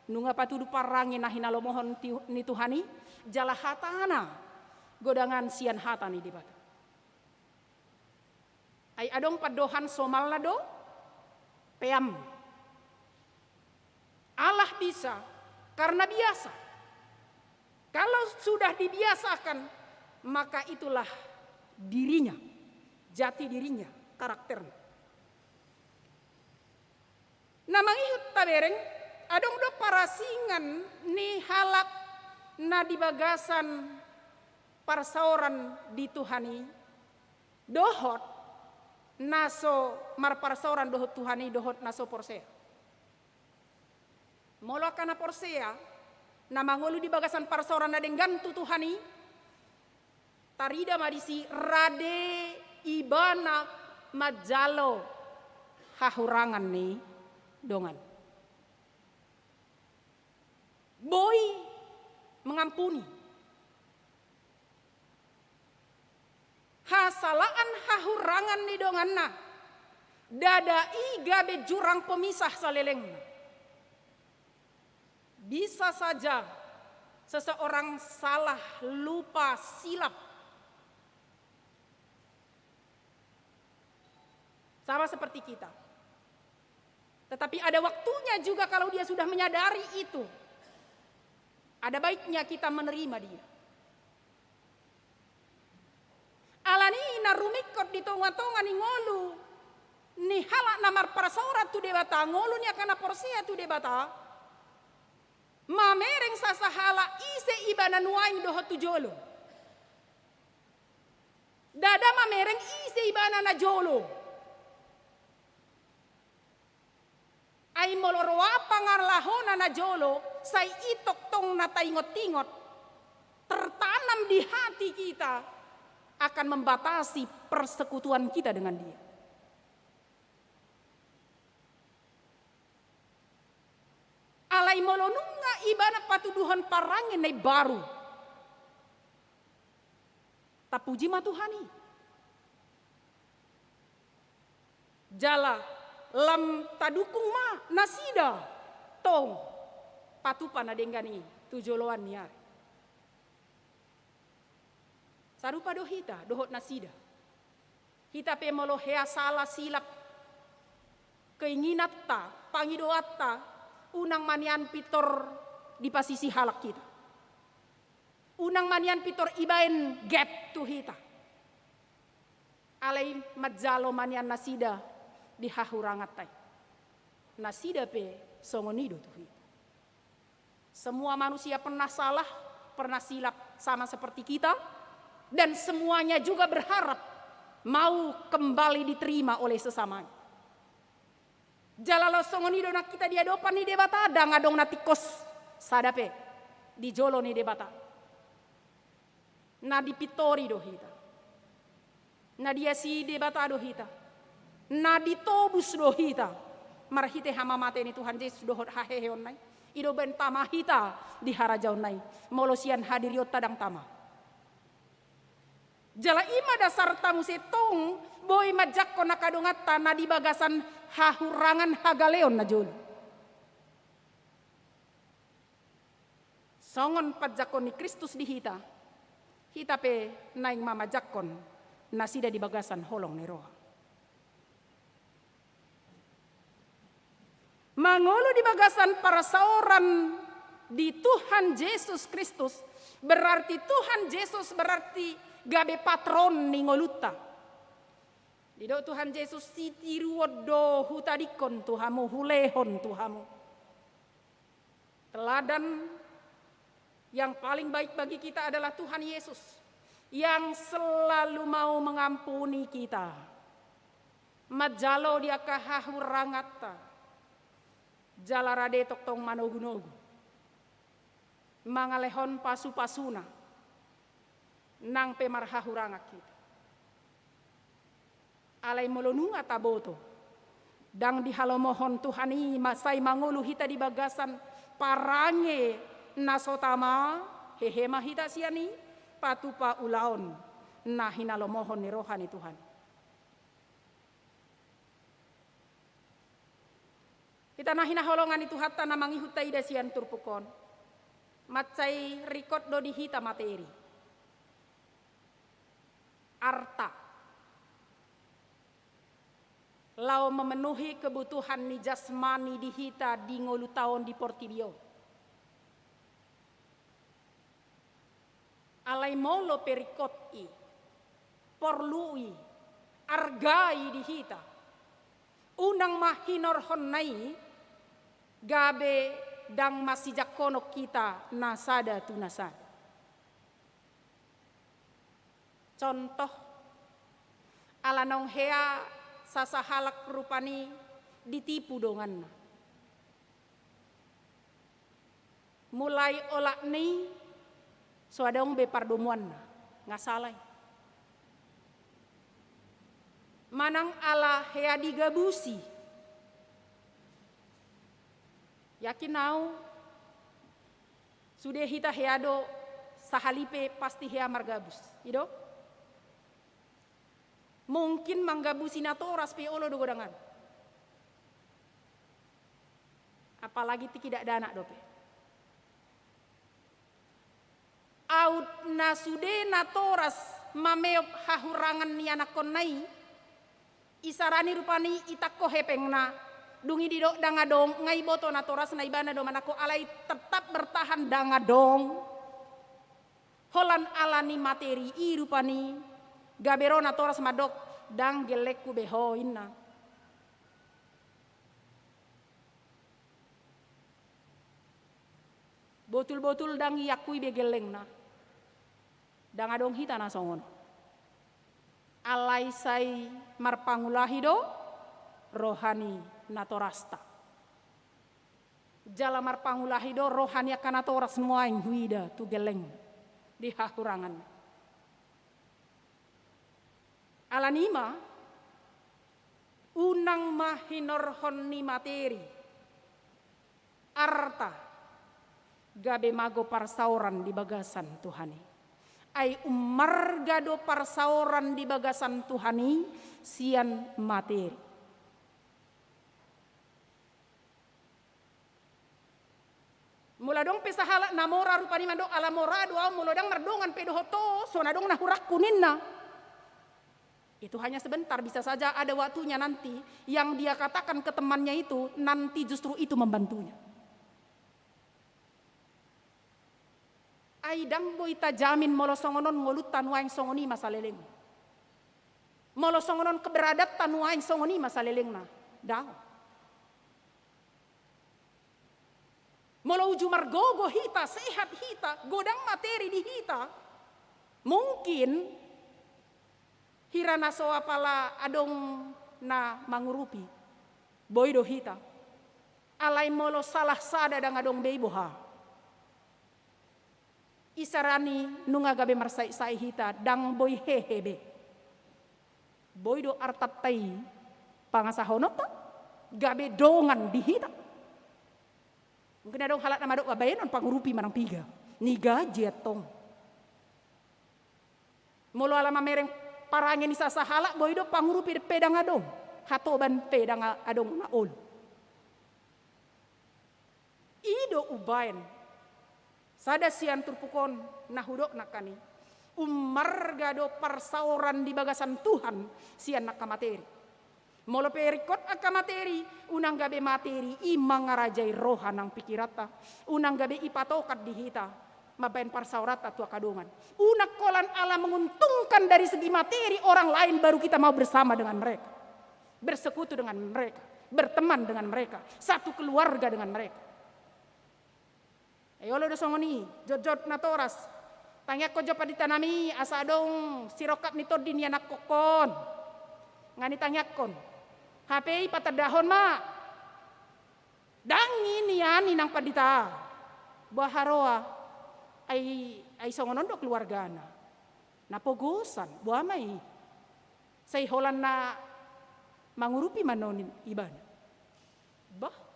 nunga patudu parangi nahina lomohon ni Tuhani jala hatana godangan sian hatani di bata. Ai adong padohan somalna do peam. Allah bisa karena biasa. Kalau sudah dibiasakan maka itulah dirinya, jati dirinya, karakternya. Namangihut tabereng adong do parasingan ni halak na di bagasan parsauran di Tuhani dohot naso marparsauran dohot Tuhani dohot naso porsea. Molo kana porsea namangolu di bagasan parsauran na denggantu Tuhani tarida madisi rade ibana majalo hahurangan ni dongan. Boy mengampuni. Hasalaan hahurangan ni donganna. Dada iga be jurang pemisah salelengna. Bisa saja seseorang salah, lupa, silap. Sama seperti kita. Tetapi ada waktunya juga kalau dia sudah menyadari itu. Ada baiknya kita menerima dia. Alani narumikot di tonga-tonga ni ngolu. Ni halak namar parasaurat tu debata. Ngolu ni akana porsia tu debata. Mamereng sasahala ise ibana nuai doho tu jolo. Dada mamereng ise ibana na jolo. Ay Alai moloroa pangarlahona na jolo, say itok tong nataingot-tingot, tertanam di hati kita, akan membatasi persekutuan kita dengan dia. Alai molonunga ibana patuduhan parangin na baru. Tapuji ma Tuhani. Jala lam tadukung ma nasida tong patupa na denggani tujoloan niar. Sarupa dohita dohot nasida. Hita pe molo hea salah silap keinginata pangidoata unang manian pitor di pasisi halak kita. Unang manian pitor ibaen gap tu hita. Alai majalo manian nasida di hahurangatai. Nasida pe songonido tu hita. Semua manusia pernah salah, pernah silap sama seperti kita, dan semuanya juga berharap mau kembali diterima oleh sesamanya. Jalalo songonido nak kita dia dopan ni debata ada ngadong natikos sadape di jolo ni debata. Na di pitori dohita. Na dia si debata dohita. Na ditobus dohita. Marhite hama mate ni Tuhan Yesus dohot haheheon nai. Ido ben tama hita di harajaon nai. Molosian hadir yot tadang tama. Jala ima dasar tamu setong boy majakko nakadongata na di bagasan hahurangan hagaleon na jolo. Songon pajakon ni Kristus di hita. Hita pe naing mamajakon na sida di bagasan holong ni roha. Mangolo di bagasan para sauran di Tuhan Yesus Kristus berarti Tuhan Yesus berarti gabe patron ni ngoluta. Dido Tuhan Yesus sitiruodo hutadikon tuhamu hulehon tuhamu. Teladan yang paling baik bagi kita adalah Tuhan Yesus yang selalu mau mengampuni kita. Majalo dia kahahurangata. Jalarade tok tong manogu-nogu. Mangalehon pasu-pasuna. Nang pemarhahurangak kita. Alai molonunga taboto. Dang dihalomohon Tuhani masai mangulu hita di bagasan parange nasotama hehema hita siani patupa ulaon nah hinalomohon ni rohani Tuhan. Kita nah hinaholongan itu hatta namangi hutai dasian turpukon. Macai rikot do di hita materi. Arta. Lau memenuhi kebutuhan ni jasmani di hita di ngolu tahun di Portibio. Alai molo perikoti, porlui, argai di hita. Unang mahinor honnai, gabe dang masijakonok kita nasada tu nasada. Contoh, alanong hea sasahalak rupani ditipu dongan. Mulai olak ni suadong be pardomuan ngasalai. Manang ala hea digabusi. Yakin nau sudah hita heado sahalipe pasti hea margabus. Ido? Mungkin manggabusi natoras pe olo dogodangan. Apalagi tidak dana dope. Aut nasude natoras mameop hahurangan ni anak konai. Isarani rupani itakko hepengna. Dungi didok dangadong ngai boto natoras na ibana do manako alai tetap bertahan dangadong. Holan alani materi i rupani. Gabero natoras madok dang gelekku beho inna. Botul-botul dang yakui begeleng na. Dang adong hita na songon. Alai sai marpangulahi do rohani natorasta. Jalamar pangulahido rohani kanatora semua yang huida tu geleng di hahurangan. Alanima unang mahinorhon ni materi arta gabe mago parsauran di bagasan Tuhani. Ai umargado parsauran di bagasan Tuhani sian materi. Mula dong pesahala namora rupani mando alamora doa mula dong merdongan pedohoto sona dong nahurak kuninna. Itu hanya sebentar, bisa saja ada waktunya nanti yang dia katakan ke temannya itu nanti justru itu membantunya. Aidang boita jamin molo songonon ngolutan waing songoni masaleleng. Molo songonon keberadatan waing songoni masaleleng na. Dah. Molo uju margogo hita, sehat hita, godang materi di hita. Mungkin hirana soa pala adong na mangurupi. Boido hita. Alai molo salah sada dang adong beiboha. Isarani nunga gabe marsai hita dang boy hehebe. Boido artatai pangasahonota gabe dongan di hita. Mungkin ada halat nama dok babayan pangurupi manang piga. Ni gaji atong. Molo alama mereng parangin isa sahala boido pangurupi de pedang adong. Hatoban pedang adong naol. Ido ubayan. Sada sian turpukon nahudok nakani. Umargado parsauran di bagasan Tuhan sian nakamateri. Molo perikot akamateri unang gabe materi imang ngarajai roha nang pikirata. Unang gabe ipatokat dihita mabain parsaurata tua kadongan. Unak kolan ala menguntungkan dari segi materi orang lain baru kita mau bersama dengan mereka. Bersekutu dengan mereka, berteman dengan mereka, satu keluarga dengan mereka. Ayo lo dosongoni, jojot natoras. Tanya ko jopa ditanami asa dong sirokap nito din yanak kokon. Ngani tanyakon. HP patadahon ma. Dangi niyan inang padita. Baharoa ay songonon do keluargana. Napogosan buamay. Say holan na mangurupi manonin iban. Bah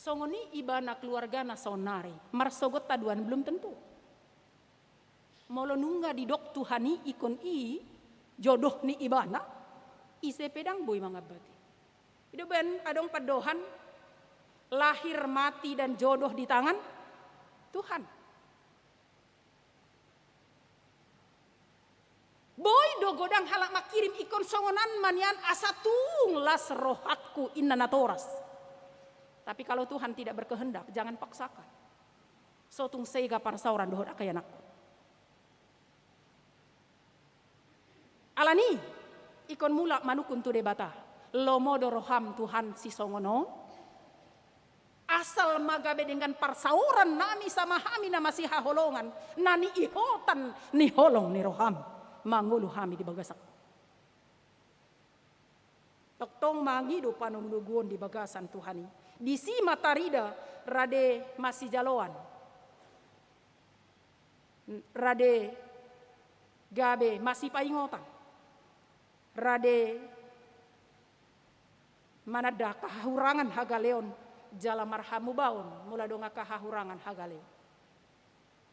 songoni ibana keluarga na sonari marsogot taduan belum tentu. Molo nungga di dok Tuhani ikon jodoh ni ibana ise pedang boy mangabati. Itu ben adong padohan lahir mati dan jodoh di tangan Tuhan. Boy do godang halak makirim ikon songonan manian asatung las rohatku inna natoras. Tapi kalau Tuhan tidak berkehendak, jangan paksakan. Sotung sega parsauran dohot akayanakku. Alani, ikon mula manukun tu debata. Lomodo roham Tuhan si songono. Asal magabe dengan parsauran nami sama hami na masih haholongan. Nani ihotan ni holong ni roham. Mangulu hami di bagasak. Toktong mangido panunduguon di bagasan Tuhani. Di si matarida rade masih jaloan. Rade gabe masih paingotan. Rade manada kahurangan hagaleon jala marhamu baon mula donga kahurangan hagaleon.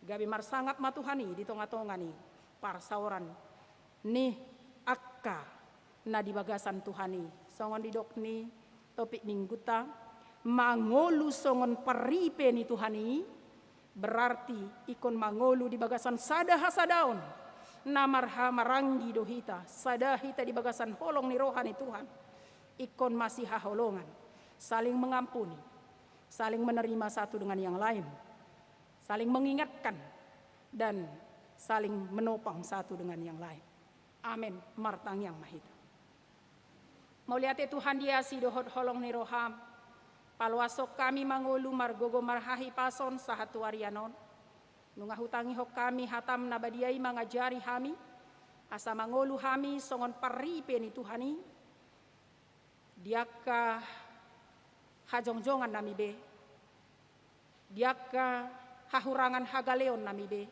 Gabe marsangat matuhani di tonga-tongani parsauran ni akka na di bagasan Tuhani. Songon di dokni topik mingguta mangolu songon peripe ni Tuhani berarti ikon mangolu di bagasan sada hasadaon namarha maranggi dohita sada hita di bagasan holong ni rohani Tuhan ikon masih haholongan saling mengampuni saling menerima satu dengan yang lain saling mengingatkan dan saling menopang satu dengan yang lain. Amin. Martang yang mahita. Mau lihat Tuhan dia si dohot holong ni roham palwasok kami mangulu margogo marhahi pason sahatu arianon. Nunga hutangi hok kami hatam nabadiai mangajari hami. Asa mangulu hami songon paripe ni Tuhani. Diakah hajongjongan nami be. Diaka hahurangan hagaleon nami be.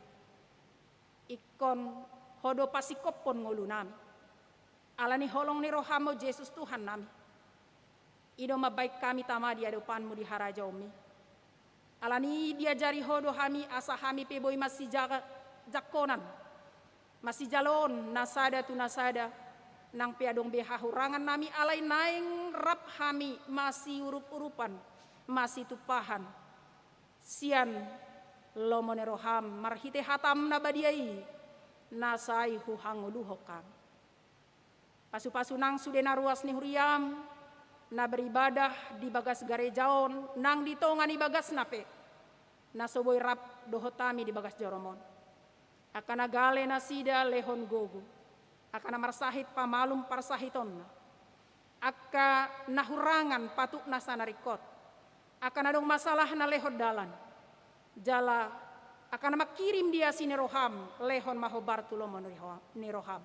Ikon hodo pasikopon ngolu nami. Alani holong ni rohamo Yesus Tuhan nami. Ido mabaik kami tama di hadapanmu di harajomi. Alani diajari hodo hami asa hami peboy masih jakonan. Masih jalon nasada tu nasada. Nang piadong behahurangan nami alai naing rap hami masih urup-urupan. Masih tupahan. Sian lomone roham marhite hatam nabadiai. Nasai huhanguduhokam. Pasu-pasu nang sudena ruas ni huriam. Na beribadah di bagas garejaon, nang ditongan di bagas nape. Na soboy rap dohotami di bagas joromon. Akana gale nasida lehon gogu. Akana marsahit pamalum parsahiton. Aka nahurangan patuk nasanarikot. Akana dong masalah na lehon dalan. Jala akana makirim dia sini roham, lehon mahobar tulomon ni roham.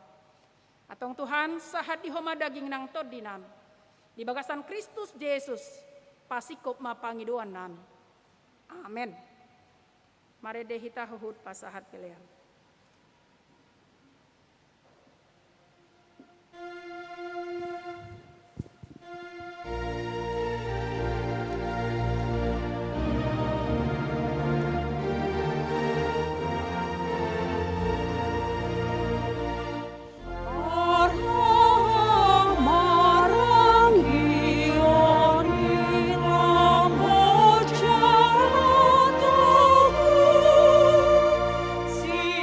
Atong Tuhan sahat di homa daging nang tod dinam. Di bagasan Kristus Yesus pasikop mapangiduan nami. Amin. Mari dehita huhud pasahat pilihan. See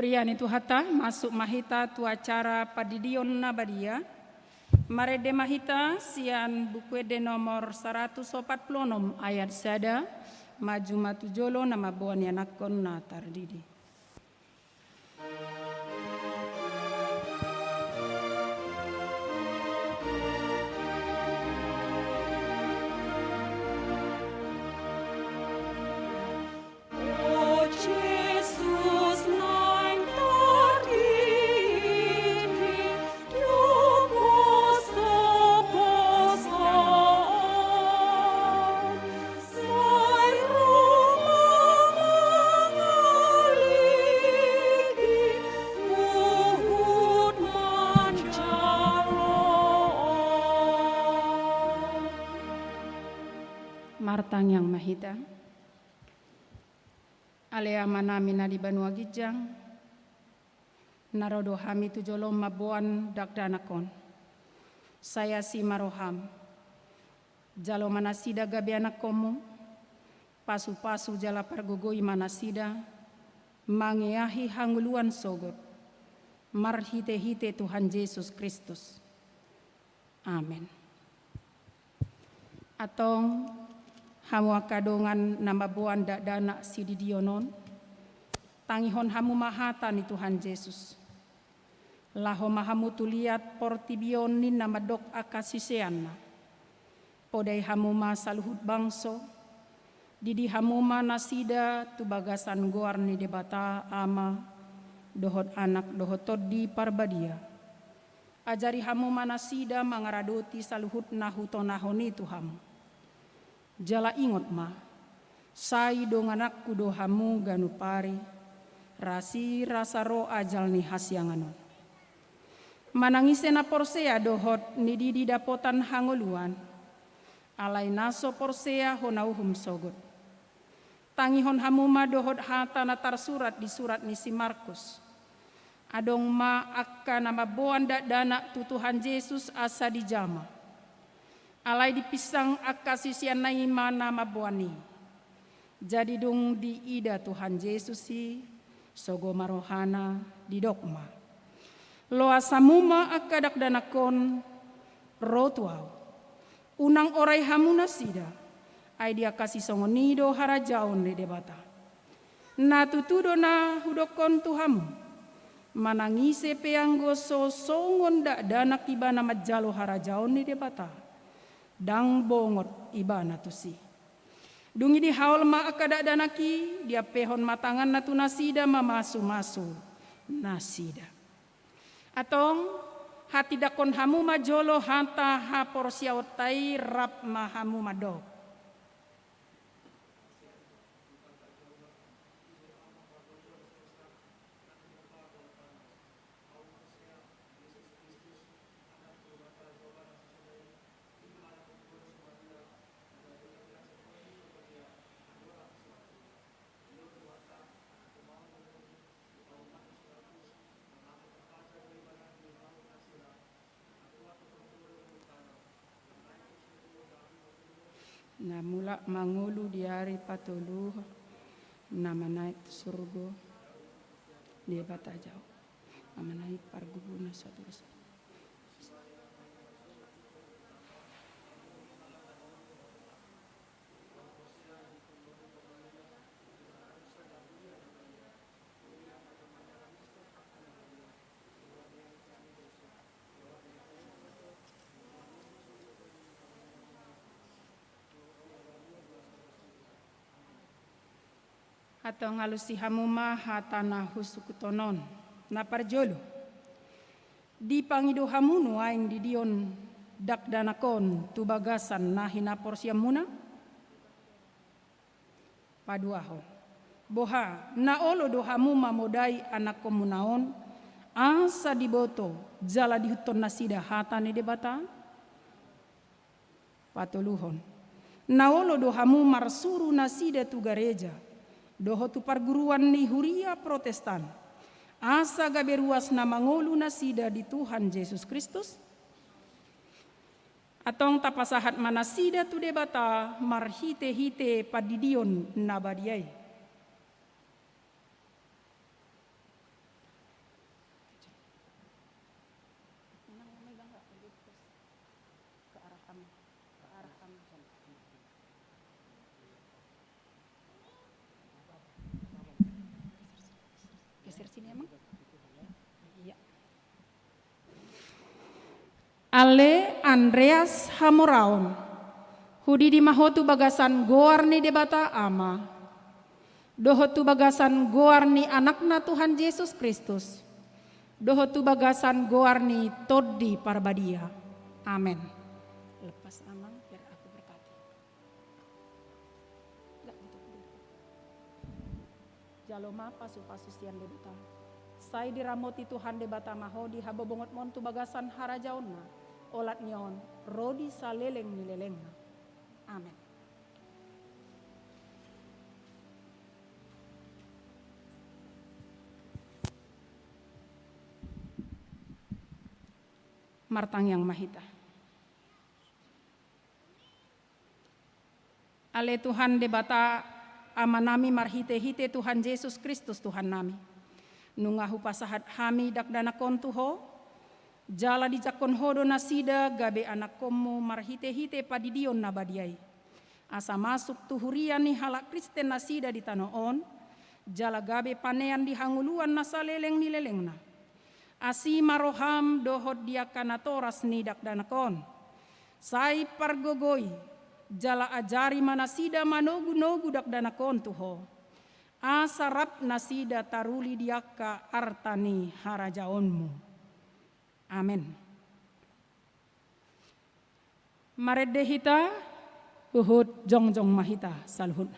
Rian itu hata masuk mahita tu acara padidion nabadia. Marede mahita sian buku de nomor 146 ayat sada maju matu jolo nama buan yanakon na tardidi. Martang yang mahita alea manami na di Banua Gijang narodo hami tu jolom mabuan dakdanakon saya si maroham jalo manasida gabi anak komu pasu-pasu jala pargogoi manasida mangeahi hanguluan sogot marhite-hite Tuhan Yesus Kristus amin. Atong hamu akadongan nama buan dana sididionon tangihon hamu mahata ni Tuhan Yesus laho mahamu tuliat portibionin nama dok akasiseana podai hamu masaluhut bangso didi hamu nasida tu bagasan goar ni debata ama dohot anak dohot todi parbadia ajari hamu manasida mangaradoti saluhut nahutonahoni tu hamu jala ingot ma sai dong anakku dohamu ganupari rasi rasa ro ajal ni hasyanganon manangise na porsea dohot ni didi dapotan hangoluan alai naso porsea honauhum sogot tangihon hamuma dohot hata na tarsurat di surat ni si Markus adong ma akka nama boan dana tu Tuhan Yesus asa di jama alai dipisang akasisian na imana mabuani. Jadi dong di ida Tuhan Yesus si sogo marohana di dokma. Loa samuma akadak danakon rotuau. Unang orai hamuna sida. Ai dia kasih songonido harajaon de debata. Na tutudo na hudokon tuhamu. Manangise peanggo so songon dak danak ibana majalo harajaon de debata. Dang bongot ibana tusi. Dungi di haul ma akada danaki dia pehon matangan natu nasida mamasu-masu nasida. Atong hati dakon hamu majolo hanta ha porsiautai rap mahamu madok. Na mula mangulu di hari patuluh nama naik surga di bata jauh nama naik pargubuna satu. Atau ngalusi hamuma hatana husukutonon na parjolo di pangido hamunu aing di dion dak danakon tu bagasan na hina porsiamuna paduahon boha na olo do hamuma modai anak komunaon asa diboto jala dihuton nasida hatane debata patuluhon na olo do hamu marsuru nasida tu gareja doho tu perguruan ni huria Protestan asa gaberuas na mangolu nasida di Tuhan Yesus Kristus atong tapasahat manasida tu debata marhite-hite padidion nabadiai kami, ke arah kami. Geser sini emang? Iya. Ale Andreas Hamoraon, hudi di mahotu bagasan goarni debata ama, dohotu bagasan goarni anakna Tuhan Yesus Kristus, dohotu bagasan goarni todi parbadia. Amin. Lepas amang biar aku berkati. Enggak gitu. Jaloma pasu-pasu sian debata. Sai diramoti Tuhan debata maho di habobongot montu bagasan harajaonna. Olat nyon rodi saleleng nilelengna. Amin. Martang yang mahita. Ale Tuhan debata amanami marhite-hite Tuhan Yesus Kristus Tuhan nami. Nungahu pasahat hami dakdana kontuho, jala di jakon hodo nasida gabe anak komu marhite-hite padidion nabadiai. Asa masuk tuhurian ni halak Kristen nasida di tanoon, jala gabe panean di hanguluan nasaleleng nilelengna. Asi maroham dohot dia kanatoras ni dakdanakon. Sai pargogoi, jala ajari manasida manogu-nogu dakdanakon tuho. Asarap nasida taruli diaka artani harajaonmu. Amin. Maredehita uhud jongjong mahita salhud.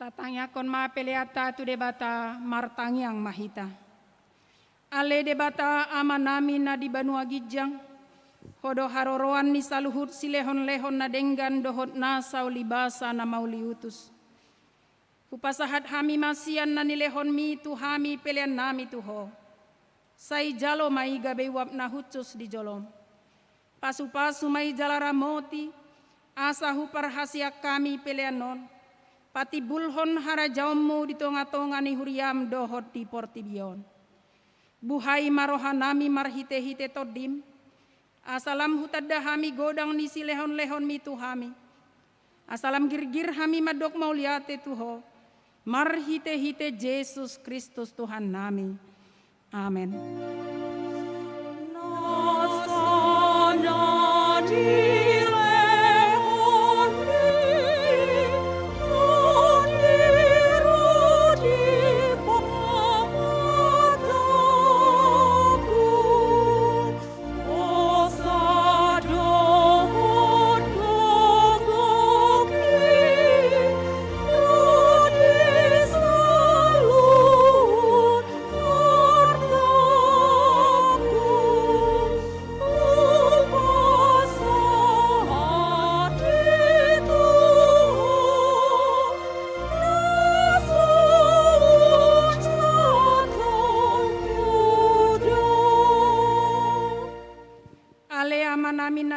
Tatangyakon ma peleata tu debata martangyang mahita. Ale debata amanami na di Banua Gijang. Hodo haroroan ni saluhut silehon-lehon na denggan dohot na saulibasa na mauliutus. Kupasahat hami masian na nilehon mi tu hami pelean nami tuho. Sai jalo mai gabe wap na hucus di jolom. Pasu-pasu mai jalara moti. Asa hupar hasia kami pelean non. Pati bulhon harajaummu di tonga-tonga ni huriam dohot di portibion. Buhai marohanami marhite-hite todim. Asalam hutadda hami godang ni silehon-lehon mi tuhami. Asalam girgir hami madok mauliate tuho. Marhite-hite Yesus Kristus Tuhan nami. Amin.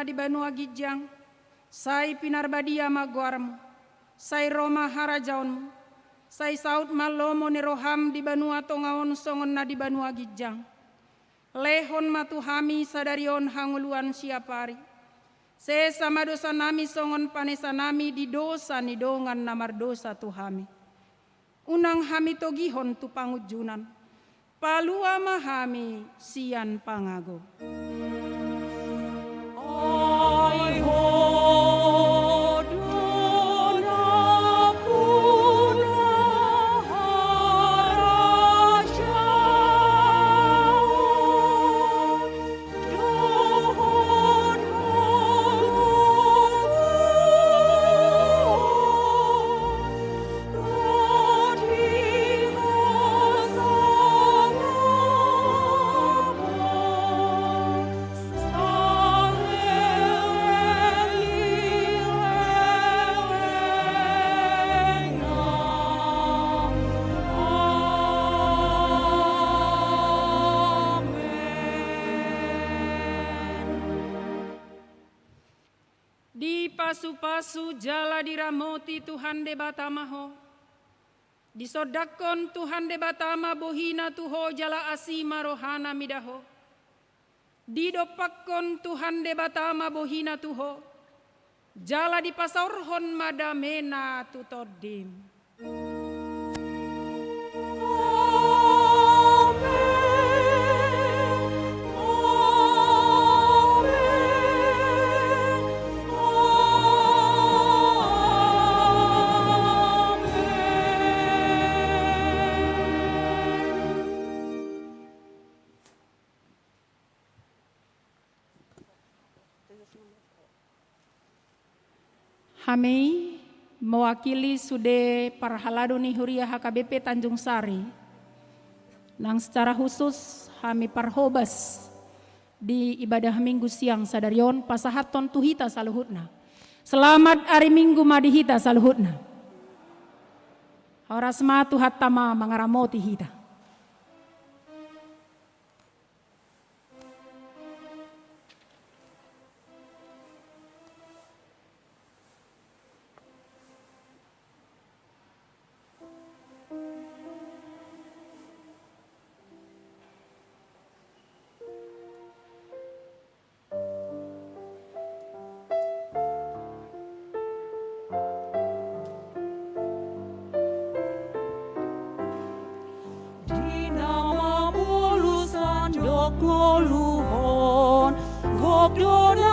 Di Banua Gijang, sai pinarbadia maguarmu, sai Roma harajaonmu, sai saut malomo ni roham di Banua tongaon songon na di Banua Gijang. Lehon matuhami sadarion hanguluan siapari. Se sama dosa nami songon panesa nami di dosa ni dongan namar dosa tuhami. Unang hami togihon tu pangujunan. Palua mahami sian pangago. Ai hodona puna haraja dohon Di pasu-pasu jala diramoti Tuhan de batamaho. Disodakon Tuhan de batama bohina tuho jala asima rohana midaho. Didopakon Tuhan de batama bohina tuho. Jala di pasorhon madamena tutodim. Kami mewakili Sude Parhalado Nihuria HKBP Tanjung Sari, nang secara khusus kami parhobas di ibadah minggu siang sadarion pasahaton tuhita saluhutna. Selamat hari minggu madihita saluhutna. Horasma tuhat tama mangaramoti hita. Dinamamu lusan dok ngoluhon gok dona